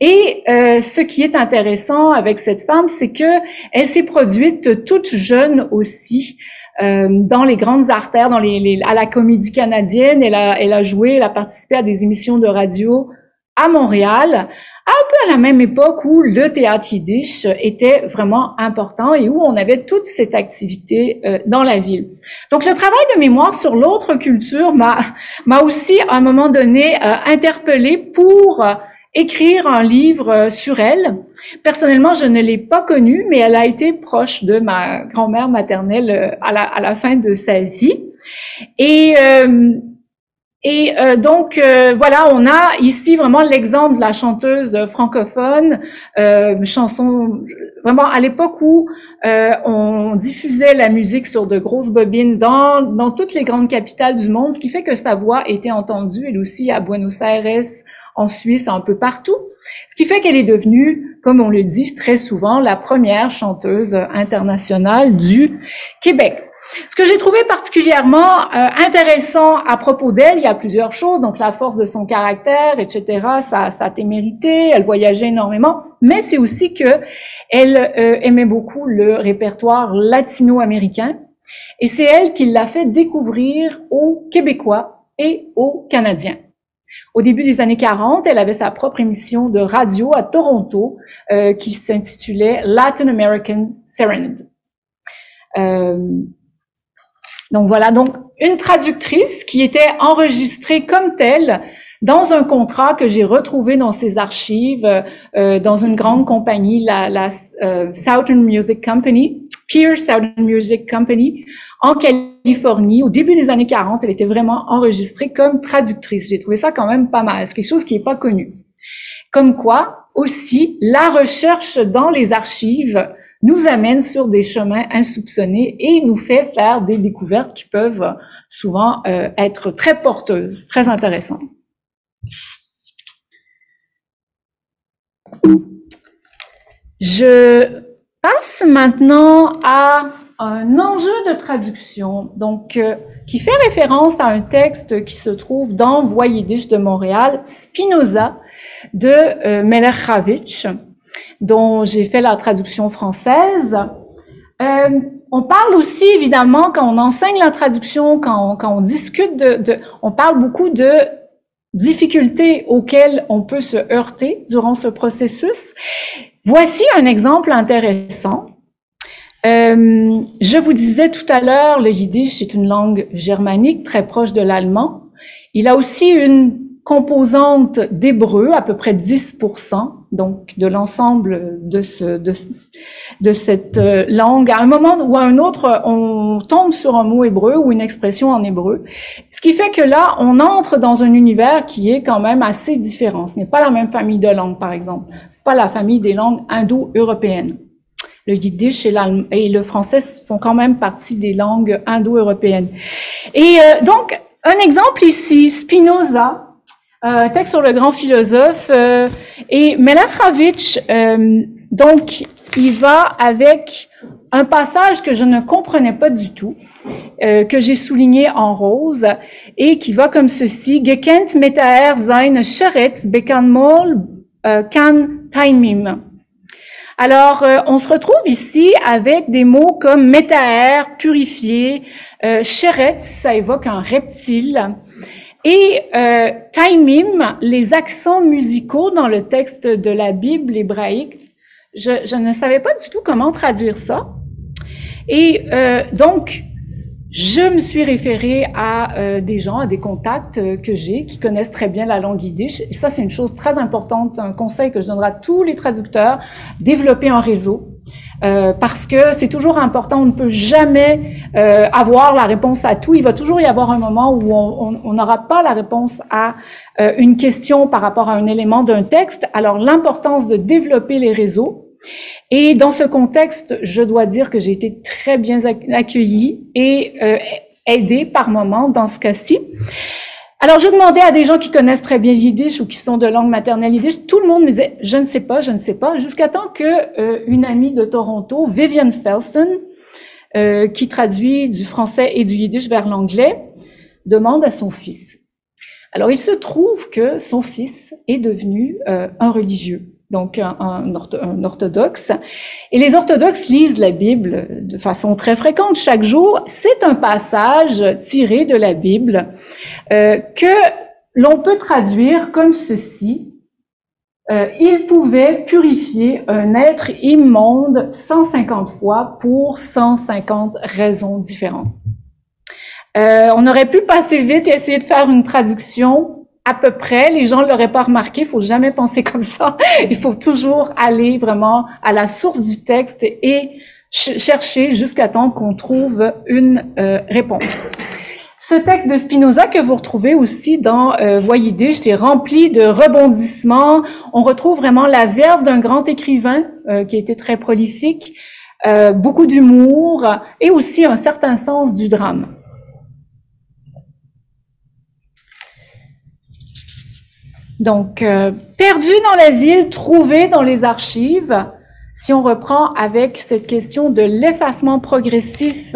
Et ce qui est intéressant avec cette femme, c'est que elle s'est produite toute jeune aussi dans les grandes artères, à la Comédie Canadienne. Elle a joué, elle a participé à des émissions de radio à Montréal, un peu à la même époque où le théâtre yiddish était vraiment important et où on avait toute cette activité dans la ville. Donc, le travail de mémoire sur l'autre culture m'a aussi, à un moment donné, interpellée pour écrire un livre sur elle. Personnellement, je ne l'ai pas connue, mais elle a été proche de ma grand-mère maternelle à la fin de sa vie. Donc, voilà, on a ici vraiment l'exemple de la chanteuse francophone, chanson vraiment à l'époque où on diffusait la musique sur de grosses bobines dans toutes les grandes capitales du monde, ce qui fait que sa voix était entendue, elle aussi, à Buenos Aires, en Suisse, un peu partout. Ce qui fait qu'elle est devenue, comme on le dit très souvent, la première chanteuse internationale du Québec. Ce que j'ai trouvé particulièrement intéressant à propos d'elle, il y a plusieurs choses, donc la force de son caractère, etc., sa témérité, elle voyageait énormément, mais c'est aussi que elle aimait beaucoup le répertoire latino-américain, et c'est elle qui l'a fait découvrir aux Québécois et aux Canadiens. Au début des années 40, elle avait sa propre émission de radio à Toronto qui s'intitulait Latin American Serenade. Donc voilà, donc une traductrice qui était enregistrée comme telle dans un contrat que j'ai retrouvé dans ses archives dans une grande compagnie, la Southern Music Company, Pierce Southern Music Company, en Californie. Au début des années 40, elle était vraiment enregistrée comme traductrice. J'ai trouvé ça quand même pas mal. C'est quelque chose qui n'est pas connu. Comme quoi, aussi, la recherche dans les archives nous amène sur des chemins insoupçonnés et nous fait faire des découvertes qui peuvent souvent être très porteuses, très intéressantes. Je passe maintenant à un enjeu de traduction, donc qui fait référence à un texte qui se trouve dans Voix Yiddish de Montréal, Spinoza de Melech-Ravitch, dont j'ai fait la traduction française. On parle aussi, évidemment, quand on enseigne la traduction, quand on discute on parle beaucoup de difficultés auxquelles on peut se heurter durant ce processus. Voici un exemple intéressant. Je vous disais tout à l'heure, le yiddish est une langue germanique très proche de l'allemand. Il a aussi une composante d'hébreu, à peu près 10%, donc de l'ensemble de cette langue. À un moment ou à un autre, on tombe sur un mot hébreu ou une expression en hébreu. Ce qui fait que là, on entre dans un univers qui est quand même assez différent. Ce n'est pas la même famille de langues, par exemple. C'est pas la famille des langues indo-européennes. Le yiddish et le français font quand même partie des langues indo-européennes. Et donc, un exemple ici, Spinoza, texte sur le grand philosophe, et Melech-Ravitch, donc, il va avec un passage que je ne comprenais pas du tout, que j'ai souligné en rose, et qui va comme ceci, Gekent metaer sein Sheretz bekanmol kan taimim. Alors, on se retrouve ici avec des mots comme metaer, purifié, sheretz, ça évoque un reptile, et taimim, les accents musicaux dans le texte de la Bible hébraïque. Je ne savais pas du tout comment traduire ça. Et donc, je me suis référée à des gens, à des contacts que j'ai, qui connaissent très bien la langue yiddish. Et ça, c'est une chose très importante, un conseil que je donnerai à tous les traducteurs, développer un réseau. Parce que c'est toujours important, on ne peut jamais avoir la réponse à tout. Il va toujours y avoir un moment où on n'aura pas la réponse à une question par rapport à un élément d'un texte. Alors, l'importance de développer les réseaux. Et dans ce contexte, je dois dire que j'ai été très bien accueillie et aidée par moments dans ce cas-ci. Alors, je demandais à des gens qui connaissent très bien yiddish ou qui sont de langue maternelle yiddish. Tout le monde me disait « je ne sais pas », jusqu'à temps que une amie de Toronto, Vivian Felsen, qui traduit du français et du yiddish vers l'anglais, demande à son fils. Alors, il se trouve que son fils est devenu un religieux, donc un orthodoxe. Et les orthodoxes lisent la Bible de façon très fréquente chaque jour. C'est un passage tiré de la Bible que l'on peut traduire comme ceci. Il pouvait purifier un être immonde 150 fois pour 150 raisons différentes. On aurait pu passer vite et essayer de faire une traduction à peu près, les gens ne l'auraient pas remarqué, il faut jamais penser comme ça. Il faut toujours aller vraiment à la source du texte et chercher jusqu'à temps qu'on trouve une réponse. Ce texte de Spinoza que vous retrouvez aussi dans Voix Yiddish est rempli de rebondissements. On retrouve vraiment la verve d'un grand écrivain qui a été très prolifique, beaucoup d'humour et aussi un certain sens du drame. Donc, perdu dans la ville, trouvé dans les archives. Si on reprend avec cette question de l'effacement progressif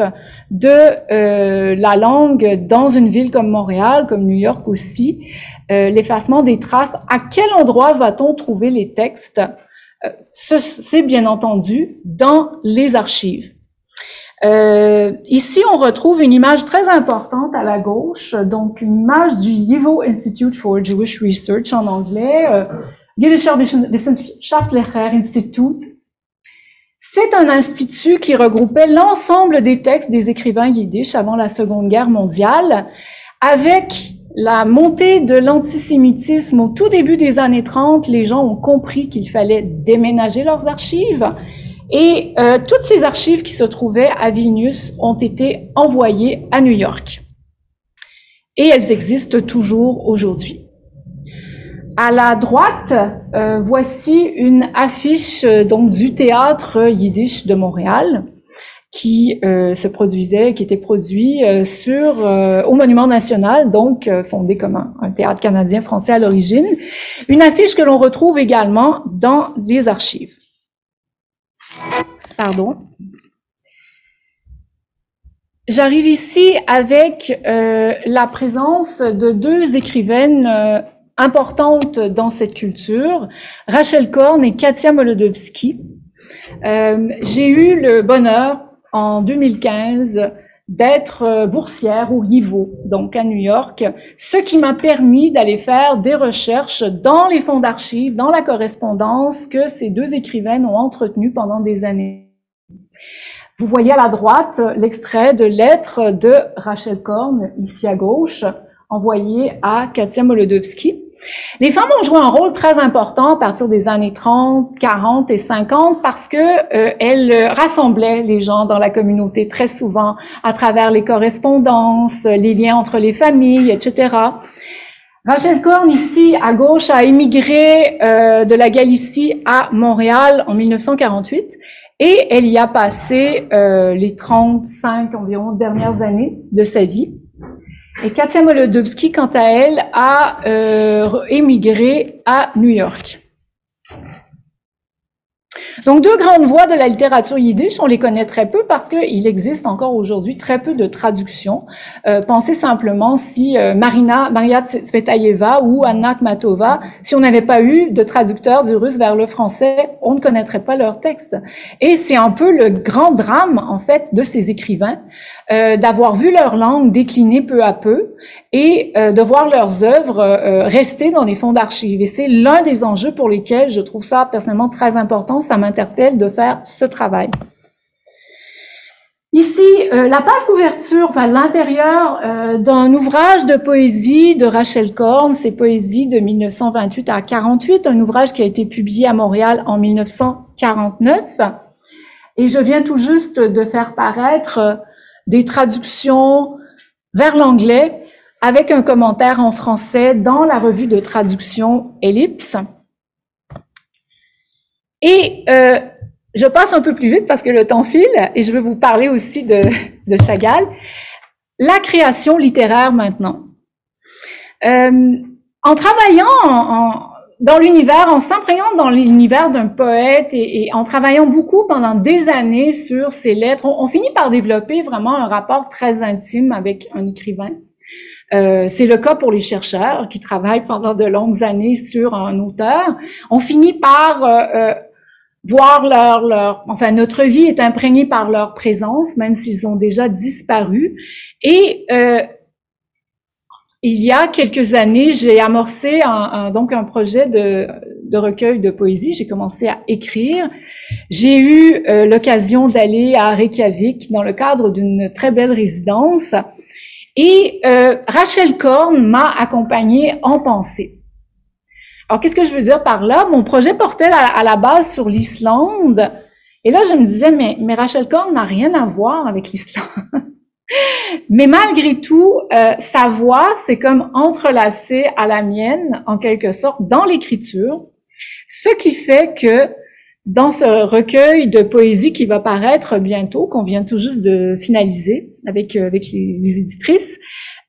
de la langue dans une ville comme Montréal, comme New York aussi, l'effacement des traces, à quel endroit va-t-on trouver les textes? C'est bien entendu dans les archives. Ici, on retrouve une image très importante à la gauche, donc une image du YIVO Institute for Jewish Research en anglais, Jüdischer Wissenschaftlicher Institut. C'est un institut qui regroupait l'ensemble des textes des écrivains yiddish avant la Seconde Guerre mondiale. Avec la montée de l'antisémitisme au tout début des années 30, les gens ont compris qu'il fallait déménager leurs archives. Et toutes ces archives qui se trouvaient à Vilnius ont été envoyées à New York. Et elles existent toujours aujourd'hui. À la droite, voici une affiche donc du théâtre yiddish de Montréal qui se produisait, qui était produit au Monument National, donc fondé comme un théâtre canadien-français à l'origine. Une affiche que l'on retrouve également dans les archives. Pardon. J'arrive ici avec la présence de deux écrivaines importantes dans cette culture, Rachel Korn et Katia Molodowski. J'ai eu le bonheur en 2015 d'être boursière au YIVO, donc à New York, ce qui m'a permis d'aller faire des recherches dans les fonds d'archives, dans la correspondance que ces deux écrivaines ont entretenue pendant des années. Vous voyez à la droite l'extrait de lettres de Rachel Korn, ici à gauche, envoyées à Katia Molodowski. Les femmes ont joué un rôle très important à partir des années 30, 40 et 50 parce que elles rassemblaient les gens dans la communauté très souvent à travers les correspondances, les liens entre les familles, etc. Rachel Korn, ici à gauche, a émigré de la Galicie à Montréal en 1948 et elle y a passé les 35 environ dernières années de sa vie. Et Katia Molodowski, quant à elle, a émigré à New York. Donc, deux grandes voix de la littérature yiddish, on les connaît très peu parce qu'il existe encore aujourd'hui très peu de traductions. Pensez simplement si Maria Tsvetaeva ou Anna Akhmatova, si on n'avait pas eu de traducteurs du russe vers le français, on ne connaîtrait pas leurs textes. Et c'est un peu le grand drame, en fait, de ces écrivains, d'avoir vu leur langue décliner peu à peu et de voir leurs œuvres rester dans les fonds d'archives. Et c'est l'un des enjeux pour lesquels je trouve ça personnellement très important. Ça m'interpelle de faire ce travail. Ici, la page couverture, enfin l'intérieur d'un ouvrage de poésie de Rachel Korn, c'est Poésie de 1928 à 48, un ouvrage qui a été publié à Montréal en 1949. Et je viens tout juste de faire paraître des traductions vers l'anglais avec un commentaire en français dans la revue de traduction Ellipse. Et je passe un peu plus vite parce que le temps file et je veux vous parler aussi de Chagall. La création littéraire maintenant. En travaillant dans l'univers, en s'imprégnant dans l'univers d'un poète et en travaillant beaucoup pendant des années sur ses lettres, on finit par développer vraiment un rapport très intime avec un écrivain. C'est le cas pour les chercheurs qui travaillent pendant de longues années sur un auteur. On finit par voir enfin, notre vie est imprégnée par leur présence, même s'ils ont déjà disparu. Et il y a quelques années, j'ai amorcé donc un projet de recueil de poésie. J'ai commencé à écrire. J'ai eu l'occasion d'aller à Reykjavik dans le cadre d'une très belle résidence. Et Rachel Korn m'a accompagnée en pensée. Alors, qu'est-ce que je veux dire par là? Mon projet portait à la base sur l'Islande. Et là, je me disais, mais Rachel Korn n'a rien à voir avec l'Islande. Mais malgré tout, sa voix, c'est comme entrelacée à la mienne, en quelque sorte, dans l'écriture. Ce qui fait que dans ce recueil de poésie qui va paraître bientôt, qu'on vient tout juste de finaliser avec les éditrices,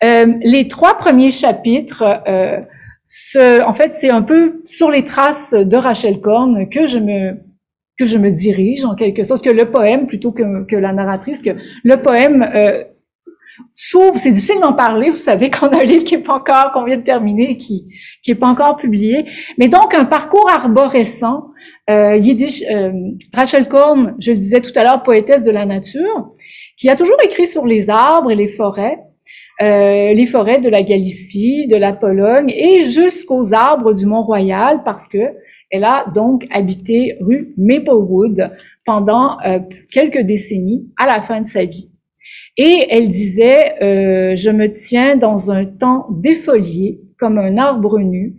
les 3 premiers chapitres, en fait, c'est un peu sur les traces de Rachel Korn que je me dirige, en quelque sorte, que le poème, plutôt que la narratrice, que le poème s'ouvre. C'est difficile d'en parler, vous savez qu'on a un livre qu'on vient de terminer, qui est pas encore publié. Mais donc, un parcours arborescent, Yiddish, Rachel Korn, je le disais tout à l'heure, poétesse de la nature, qui a toujours écrit sur les arbres et les forêts de la Galicie, de la Pologne, et jusqu'aux arbres du Mont-Royal, parce que elle a donc habité rue Maplewood pendant quelques décennies à la fin de sa vie. Et elle disait, je me tiens dans un temps défolié, comme un arbre nu.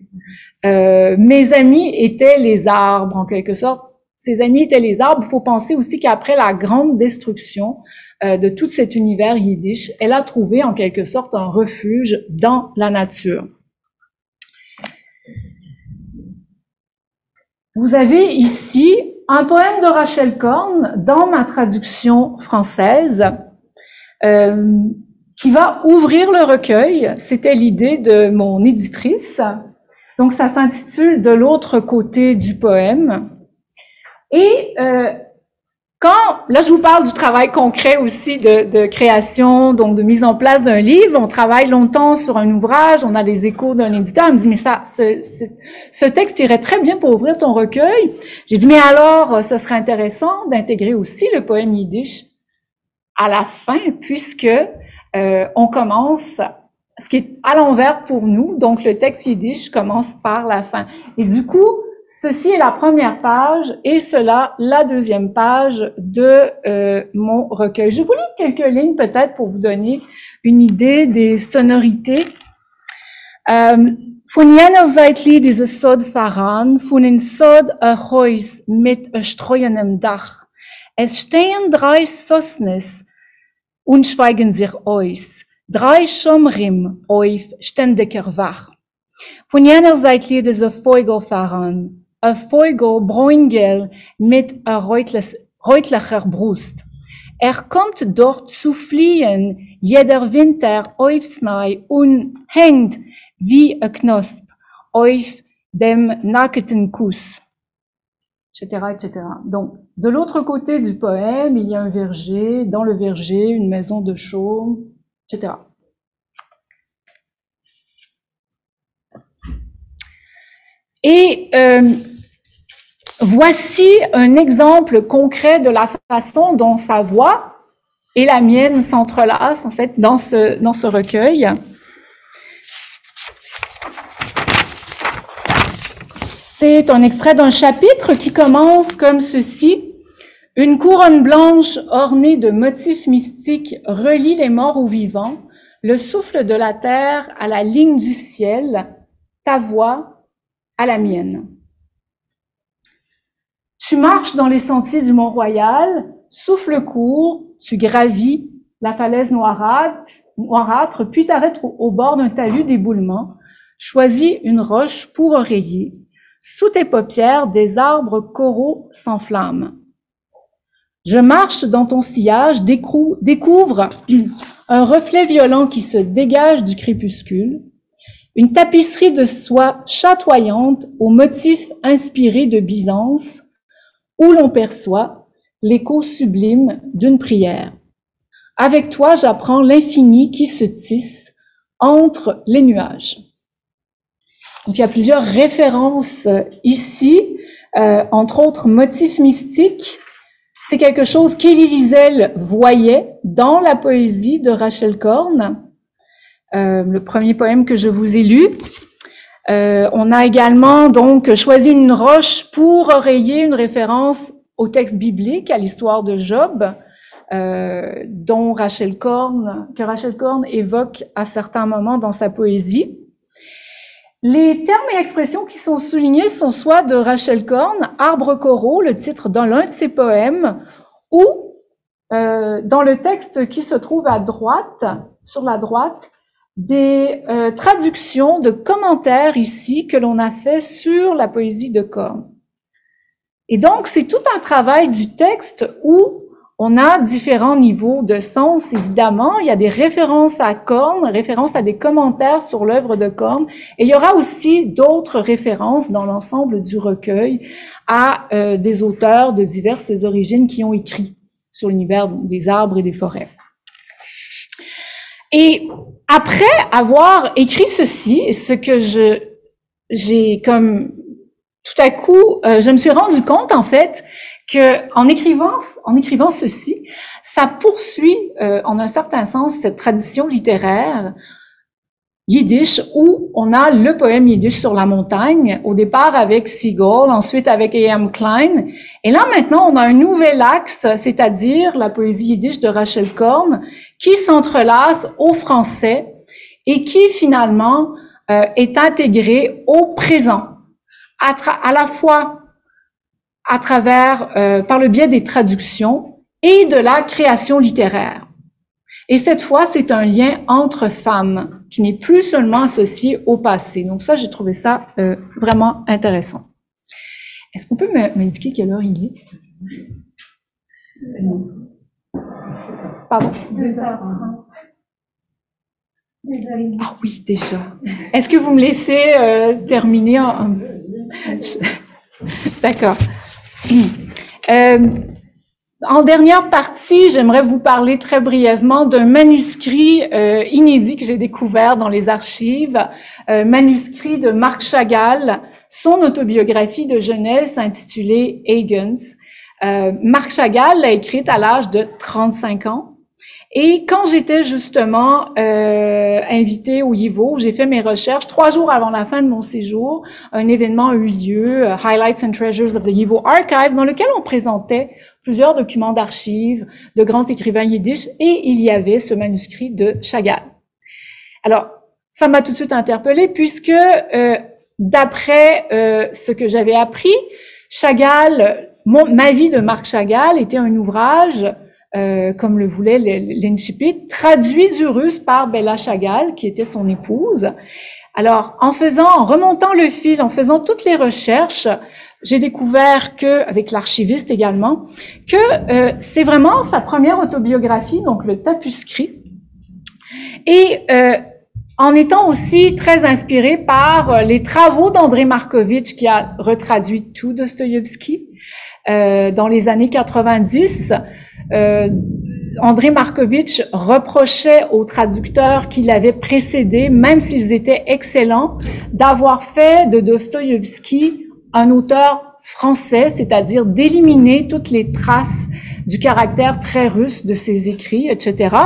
Mes amis étaient les arbres, en quelque sorte. Ses amis étaient les arbres. Il faut penser aussi qu'après la grande destruction de tout cet univers yiddish, elle a trouvé en quelque sorte un refuge dans la nature. Vous avez ici un poème de Rachel Korn dans ma traduction française, qui va ouvrir le recueil. C'était l'idée de mon éditrice. Donc, ça s'intitule « De l'autre côté du poème ». Et là, je vous parle du travail concret aussi de création, donc de mise en place d'un livre. On travaille longtemps sur un ouvrage, on a les échos d'un éditeur. Il me dit, mais ce texte irait très bien pour ouvrir ton recueil. J'ai dit, mais alors, ce serait intéressant d'intégrer aussi le poème yiddish à la fin, puisque on commence, ce qui est à l'envers pour nous, donc le texte yiddish commence par la fin. Et du coup, ceci est la première page et cela la deuxième page de mon recueil. Je vous lis quelques lignes peut-être pour vous donner une idée des sonorités. Von jener Seite liegt dieses Sod voran, von den Sod Häus mit streuendem Dach. Es stehen 3 Sosnes und schweigen sich aus, 3 Schomrim auf ständiger Wach. Von jener Seite liegt dieser Vogel voran, ein Vogel bräungel mit a reutlicher Brust. Kommt dort zu fliehen, jeder Winter aufs Neu und hängt wie ein Knosp auf dem nackten Kuss. Etc., etc. Donc, de l'autre côté du poème, il y a un verger, dans le verger, une maison de chaume, etc. Et voici un exemple concret de la façon dont sa voix et la mienne s'entrelacent, en fait, dans ce recueil. C'est un extrait d'un chapitre qui commence comme ceci. Une couronne blanche ornée de motifs mystiques relie les morts aux vivants, le souffle de la terre à la ligne du ciel, ta voix à la mienne. Tu marches dans les sentiers du Mont-Royal, souffle court, tu gravis la falaise noirâtre, puis t'arrêtes au bord d'un talus d'éboulement, choisis une roche pour oreiller. Sous tes paupières, des arbres coraux s'enflamment. Je marche dans ton sillage, découvre un reflet violent qui se dégage du crépuscule, une tapisserie de soie chatoyante aux motifs inspirés de Byzance, où l'on perçoit l'écho sublime d'une prière. Avec toi, j'apprends l'infini qui se tisse entre les nuages. Donc, il y a plusieurs références ici, entre autres motifs mystiques. C'est quelque chose qu'Elie Wiesel voyait dans la poésie de Rachel Korn, le premier poème que je vous ai lu. On a également donc choisi une roche pour oreiller, une référence au texte biblique, à l'histoire de Job, que Rachel Korn évoque à certains moments dans sa poésie. Les termes et expressions qui sont soulignés sont soit de Rachel Korn, Arbres coraux, le titre dans l'un de ses poèmes, ou dans le texte qui se trouve à droite, sur la droite, des traductions de commentaires ici que l'on a fait sur la poésie de Korn. Et donc, c'est tout un travail du texte où on a différents niveaux de sens, évidemment. Il y a des références à Korn, références à des commentaires sur l'œuvre de Korn. Et il y aura aussi d'autres références dans l'ensemble du recueil à des auteurs de diverses origines qui ont écrit sur l'univers des arbres et des forêts. Et après avoir écrit ceci, ce que j'ai comme tout à coup, je me suis rendu compte en fait que en écrivant ceci, ça poursuit en un certain sens cette tradition littéraire yiddish où on a le poème yiddish sur la montagne, au départ avec Seagull, ensuite avec A.M. Klein, et là maintenant on a un nouvel axe, c'est-à-dire la poésie yiddish de Rachel Korn, qui s'entrelace au français et qui finalement est intégrée au présent, à la fois à travers, par le biais des traductions et de la création littéraire. Et cette fois, c'est un lien entre femmes qui n'est plus seulement associé au passé. Donc ça, j'ai trouvé ça vraiment intéressant. Est-ce qu'on peut m'indiquer quelle heure il est? Pardon? 2h30. Désolée. Ah oui, déjà. Est-ce que vous me laissez terminer D'accord. En dernière partie, j'aimerais vous parler très brièvement d'un manuscrit inédit que j'ai découvert dans les archives, manuscrit de Marc Chagall, son autobiographie de jeunesse intitulée Agons. Marc Chagall l'a écrite à l'âge de 35 ans. Et quand j'étais justement invitée au YIVO, j'ai fait mes recherches 3 jours avant la fin de mon séjour. Un événement a eu lieu, Highlights and Treasures of the YIVO Archives, dans lequel on présentait plusieurs documents d'archives de grands écrivains yiddish, et il y avait ce manuscrit de Chagall. Alors, ça m'a tout de suite interpellée, puisque d'après ce que j'avais appris, Chagall, ma vie de Marc Chagall était un ouvrage comme le voulait l'Incipit, traduit du russe par Bella Chagall, qui était son épouse. Alors, en remontant le fil, en faisant toutes les recherches, j'ai découvert avec l'archiviste également, que c'est vraiment sa première autobiographie, donc le Tapuscrit. Et en étant aussi très inspiré par les travaux d'André Markovitch, qui a retraduit tout Dostoïevski dans les années 90, André Markovitch reprochait aux traducteurs qui l'avaient précédé, même s'ils étaient excellents, d'avoir fait de Dostoïevski un auteur français, c'est-à-dire d'éliminer toutes les traces du caractère très russe de ses écrits, etc.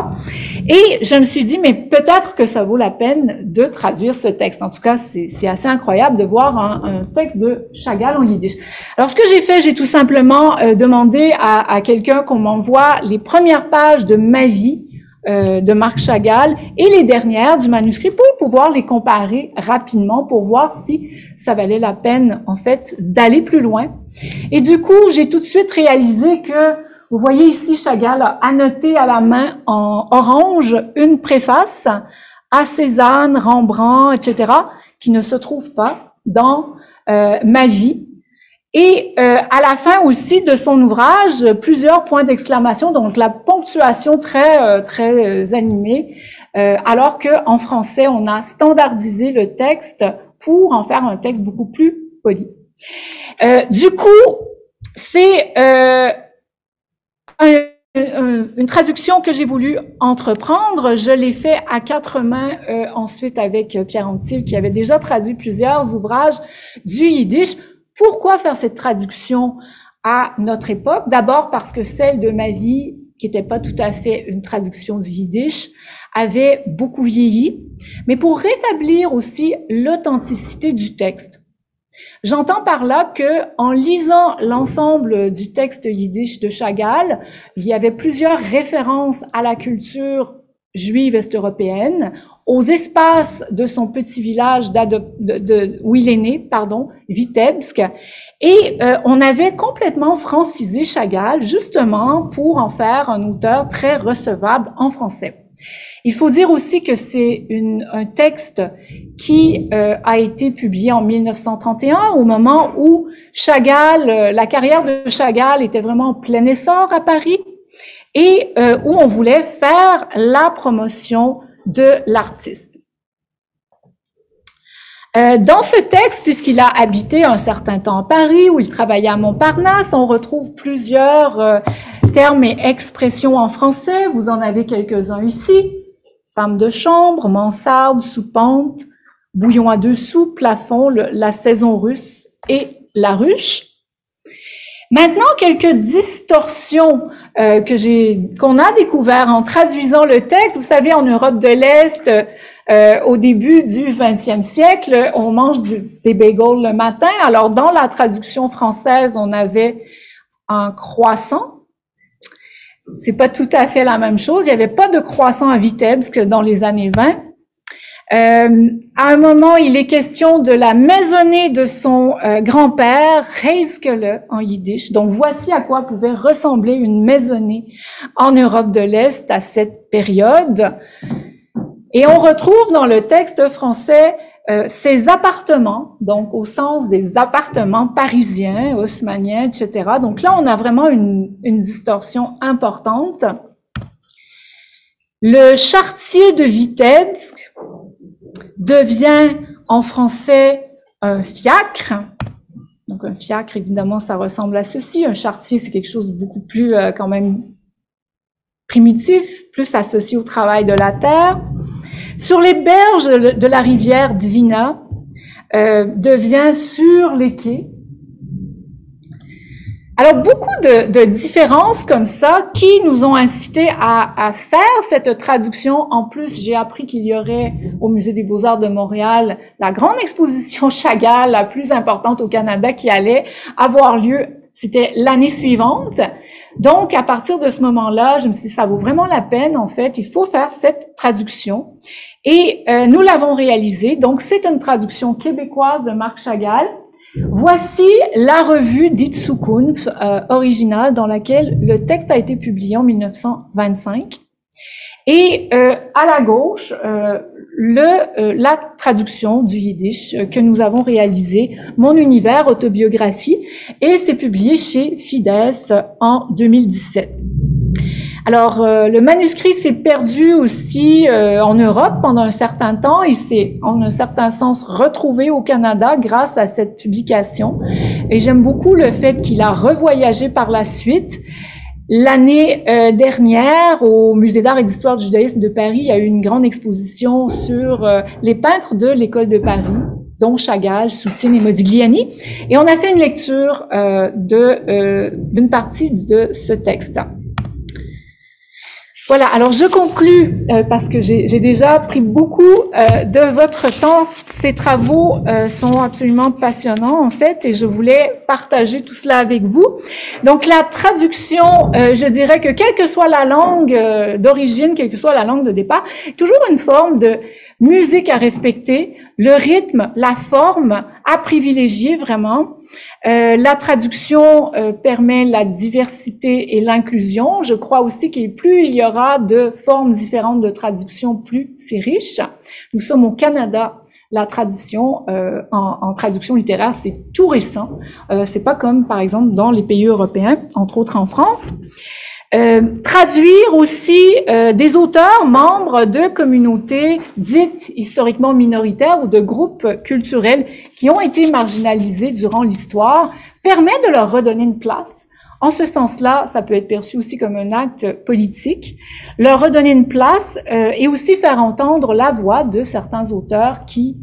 Et je me suis dit, mais peut-être que ça vaut la peine de traduire ce texte. En tout cas, c'est assez incroyable de voir un texte de Chagall en yiddish. Alors, ce que j'ai fait, j'ai tout simplement demandé à quelqu'un qu'on m'envoie les premières pages de ma vie de Marc Chagall et les dernières du manuscrit pour pouvoir les comparer rapidement pour voir si ça valait la peine, en fait, d'aller plus loin. Et du coup, j'ai tout de suite réalisé que, vous voyez ici, Chagall a annoté à la main en orange une préface à Cézanne, Rembrandt, etc., qui ne se trouve pas dans ma vie. Et à la fin aussi de son ouvrage, plusieurs points d'exclamation, donc la ponctuation très animée, alors que en français, on a standardisé le texte pour en faire un texte beaucoup plus poli. Du coup, c'est une traduction que j'ai voulu entreprendre. Je l'ai fait à 4 mains ensuite avec Pierre Anctil, qui avait déjà traduit plusieurs ouvrages du yiddish. Pourquoi faire cette traduction à notre époque? D'abord parce que celle de ma vie, qui n'était pas tout à fait une traduction du yiddish, avait beaucoup vieilli, mais pour rétablir aussi l'authenticité du texte. J'entends par là que, en lisant l'ensemble du texte yiddish de Chagall, il y avait plusieurs références à la culture juive est-européenne, aux espaces de son petit village où il est né, Vitebsk, et on avait complètement francisé Chagall justement pour en faire un auteur très recevable en français. Il faut dire aussi que c'est un texte qui a été publié en 1931, au moment où Chagall, la carrière de Chagall était vraiment en plein essor à Paris, et où on voulait faire la promotion de l'artiste. Dans ce texte, puisqu'il a habité un certain temps à Paris, où il travaillait à Montparnasse, on retrouve plusieurs termes et expressions en français. Vous en avez quelques-uns ici. Femme de chambre, mansarde, soupente, bouillon à 2 sous, plafond, la saison russe et la ruche. Maintenant, quelques distorsions qu'on a découvert en traduisant le texte. Vous savez, en Europe de l'Est, au début du 20e siècle, on mange des bagels le matin. Alors, dans la traduction française, on avait un croissant. C'est pas tout à fait la même chose. Il n'y avait pas de croissant à Vitebsk dans les années 20. À un moment, il est question de la maisonnée de son grand-père, Heiskele en yiddish. Donc, voici à quoi pouvait ressembler une maisonnée en Europe de l'Est à cette période. Et on retrouve dans le texte français ces appartements, donc au sens des appartements parisiens, haussmanniens, etc. Donc là, on a vraiment une distorsion importante. Le charretier de Vitebsk devient en français un fiacre. Donc un fiacre, évidemment, ça ressemble à ceci. Un charretier, c'est quelque chose de beaucoup plus quand même primitif, plus associé au travail de la terre. Sur les berges de la rivière Dvina, devient sur les quais. Alors, beaucoup de différences comme ça qui nous ont incité à faire cette traduction. En plus, j'ai appris qu'il y aurait au Musée des Beaux-Arts de Montréal la grande exposition Chagall, la plus importante au Canada, qui allait avoir lieu, c'était l'année suivante. Donc, à partir de ce moment-là, je me suis dit, ça vaut vraiment la peine, en fait, il faut faire cette traduction. Et nous l'avons réalisée. Donc, c'est une traduction québécoise de Marc Chagall. Voici la revue d'Itsukunf originale dans laquelle le texte a été publié en 1925. Et à la gauche, la traduction du yiddish que nous avons réalisée, Mon univers, autobiographie, et c'est publié chez Fides en 2017. Alors, le manuscrit s'est perdu aussi en Europe pendant un certain temps. Il s'est, en un certain sens, retrouvé au Canada grâce à cette publication. Et j'aime beaucoup le fait qu'il a revoyagé par la suite. L'année dernière, au Musée d'art et d'histoire du judaïsme de Paris, il y a eu une grande exposition sur les peintres de l'École de Paris, dont Chagall, Soutine et Modigliani. Et on a fait une lecture d'une partie de ce texte. Voilà, alors je conclus parce que j'ai déjà pris beaucoup de votre temps. Ces travaux sont absolument passionnants en fait et je voulais partager tout cela avec vous. Donc la traduction, je dirais que quelle que soit la langue d'origine, quelle que soit la langue de départ, toujours une forme de musique à respecter, le rythme, la forme à privilégier vraiment. La traduction permet la diversité et l'inclusion. Je crois aussi que plus il y aura de formes différentes de traduction, plus c'est riche. Nous sommes au Canada. La tradition en traduction littéraire, c'est tout récent. C'est pas comme, par exemple, dans les pays européens, entre autres en France. Traduire aussi des auteurs membres de communautés dites historiquement minoritaires ou de groupes culturels qui ont été marginalisés durant l'histoire permet de leur redonner une place. En ce sens-là, ça peut être perçu aussi comme un acte politique. Leur redonner une place et aussi faire entendre la voix de certains auteurs qui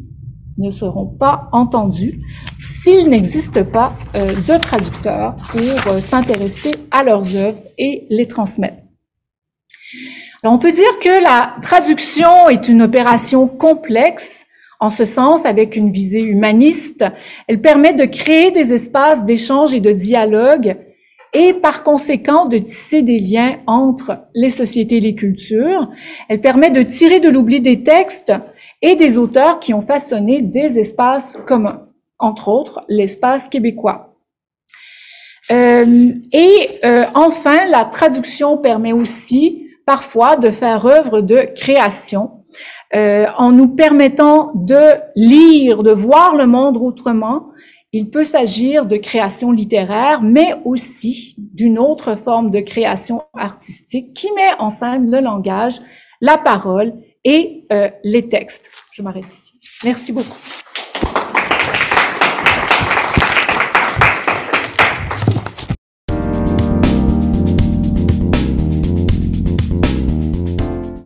ne seront pas entendus s'il n'existe pas de traducteurs pour s'intéresser à leurs œuvres et les transmettre. Alors, on peut dire que la traduction est une opération complexe. En ce sens, avec une visée humaniste, elle permet de créer des espaces d'échange et de dialogue et par conséquent de tisser des liens entre les sociétés et les cultures. Elle permet de tirer de l'oubli des textes et des auteurs qui ont façonné des espaces communs, entre autres l'espace québécois. Enfin, la traduction permet aussi parfois de faire œuvre de création, en nous permettant de lire, de voir le monde autrement. Il peut s'agir de création littéraire, mais aussi d'une autre forme de création artistique qui met en scène le langage, la parole et les textes. Je m'arrête ici. Merci beaucoup.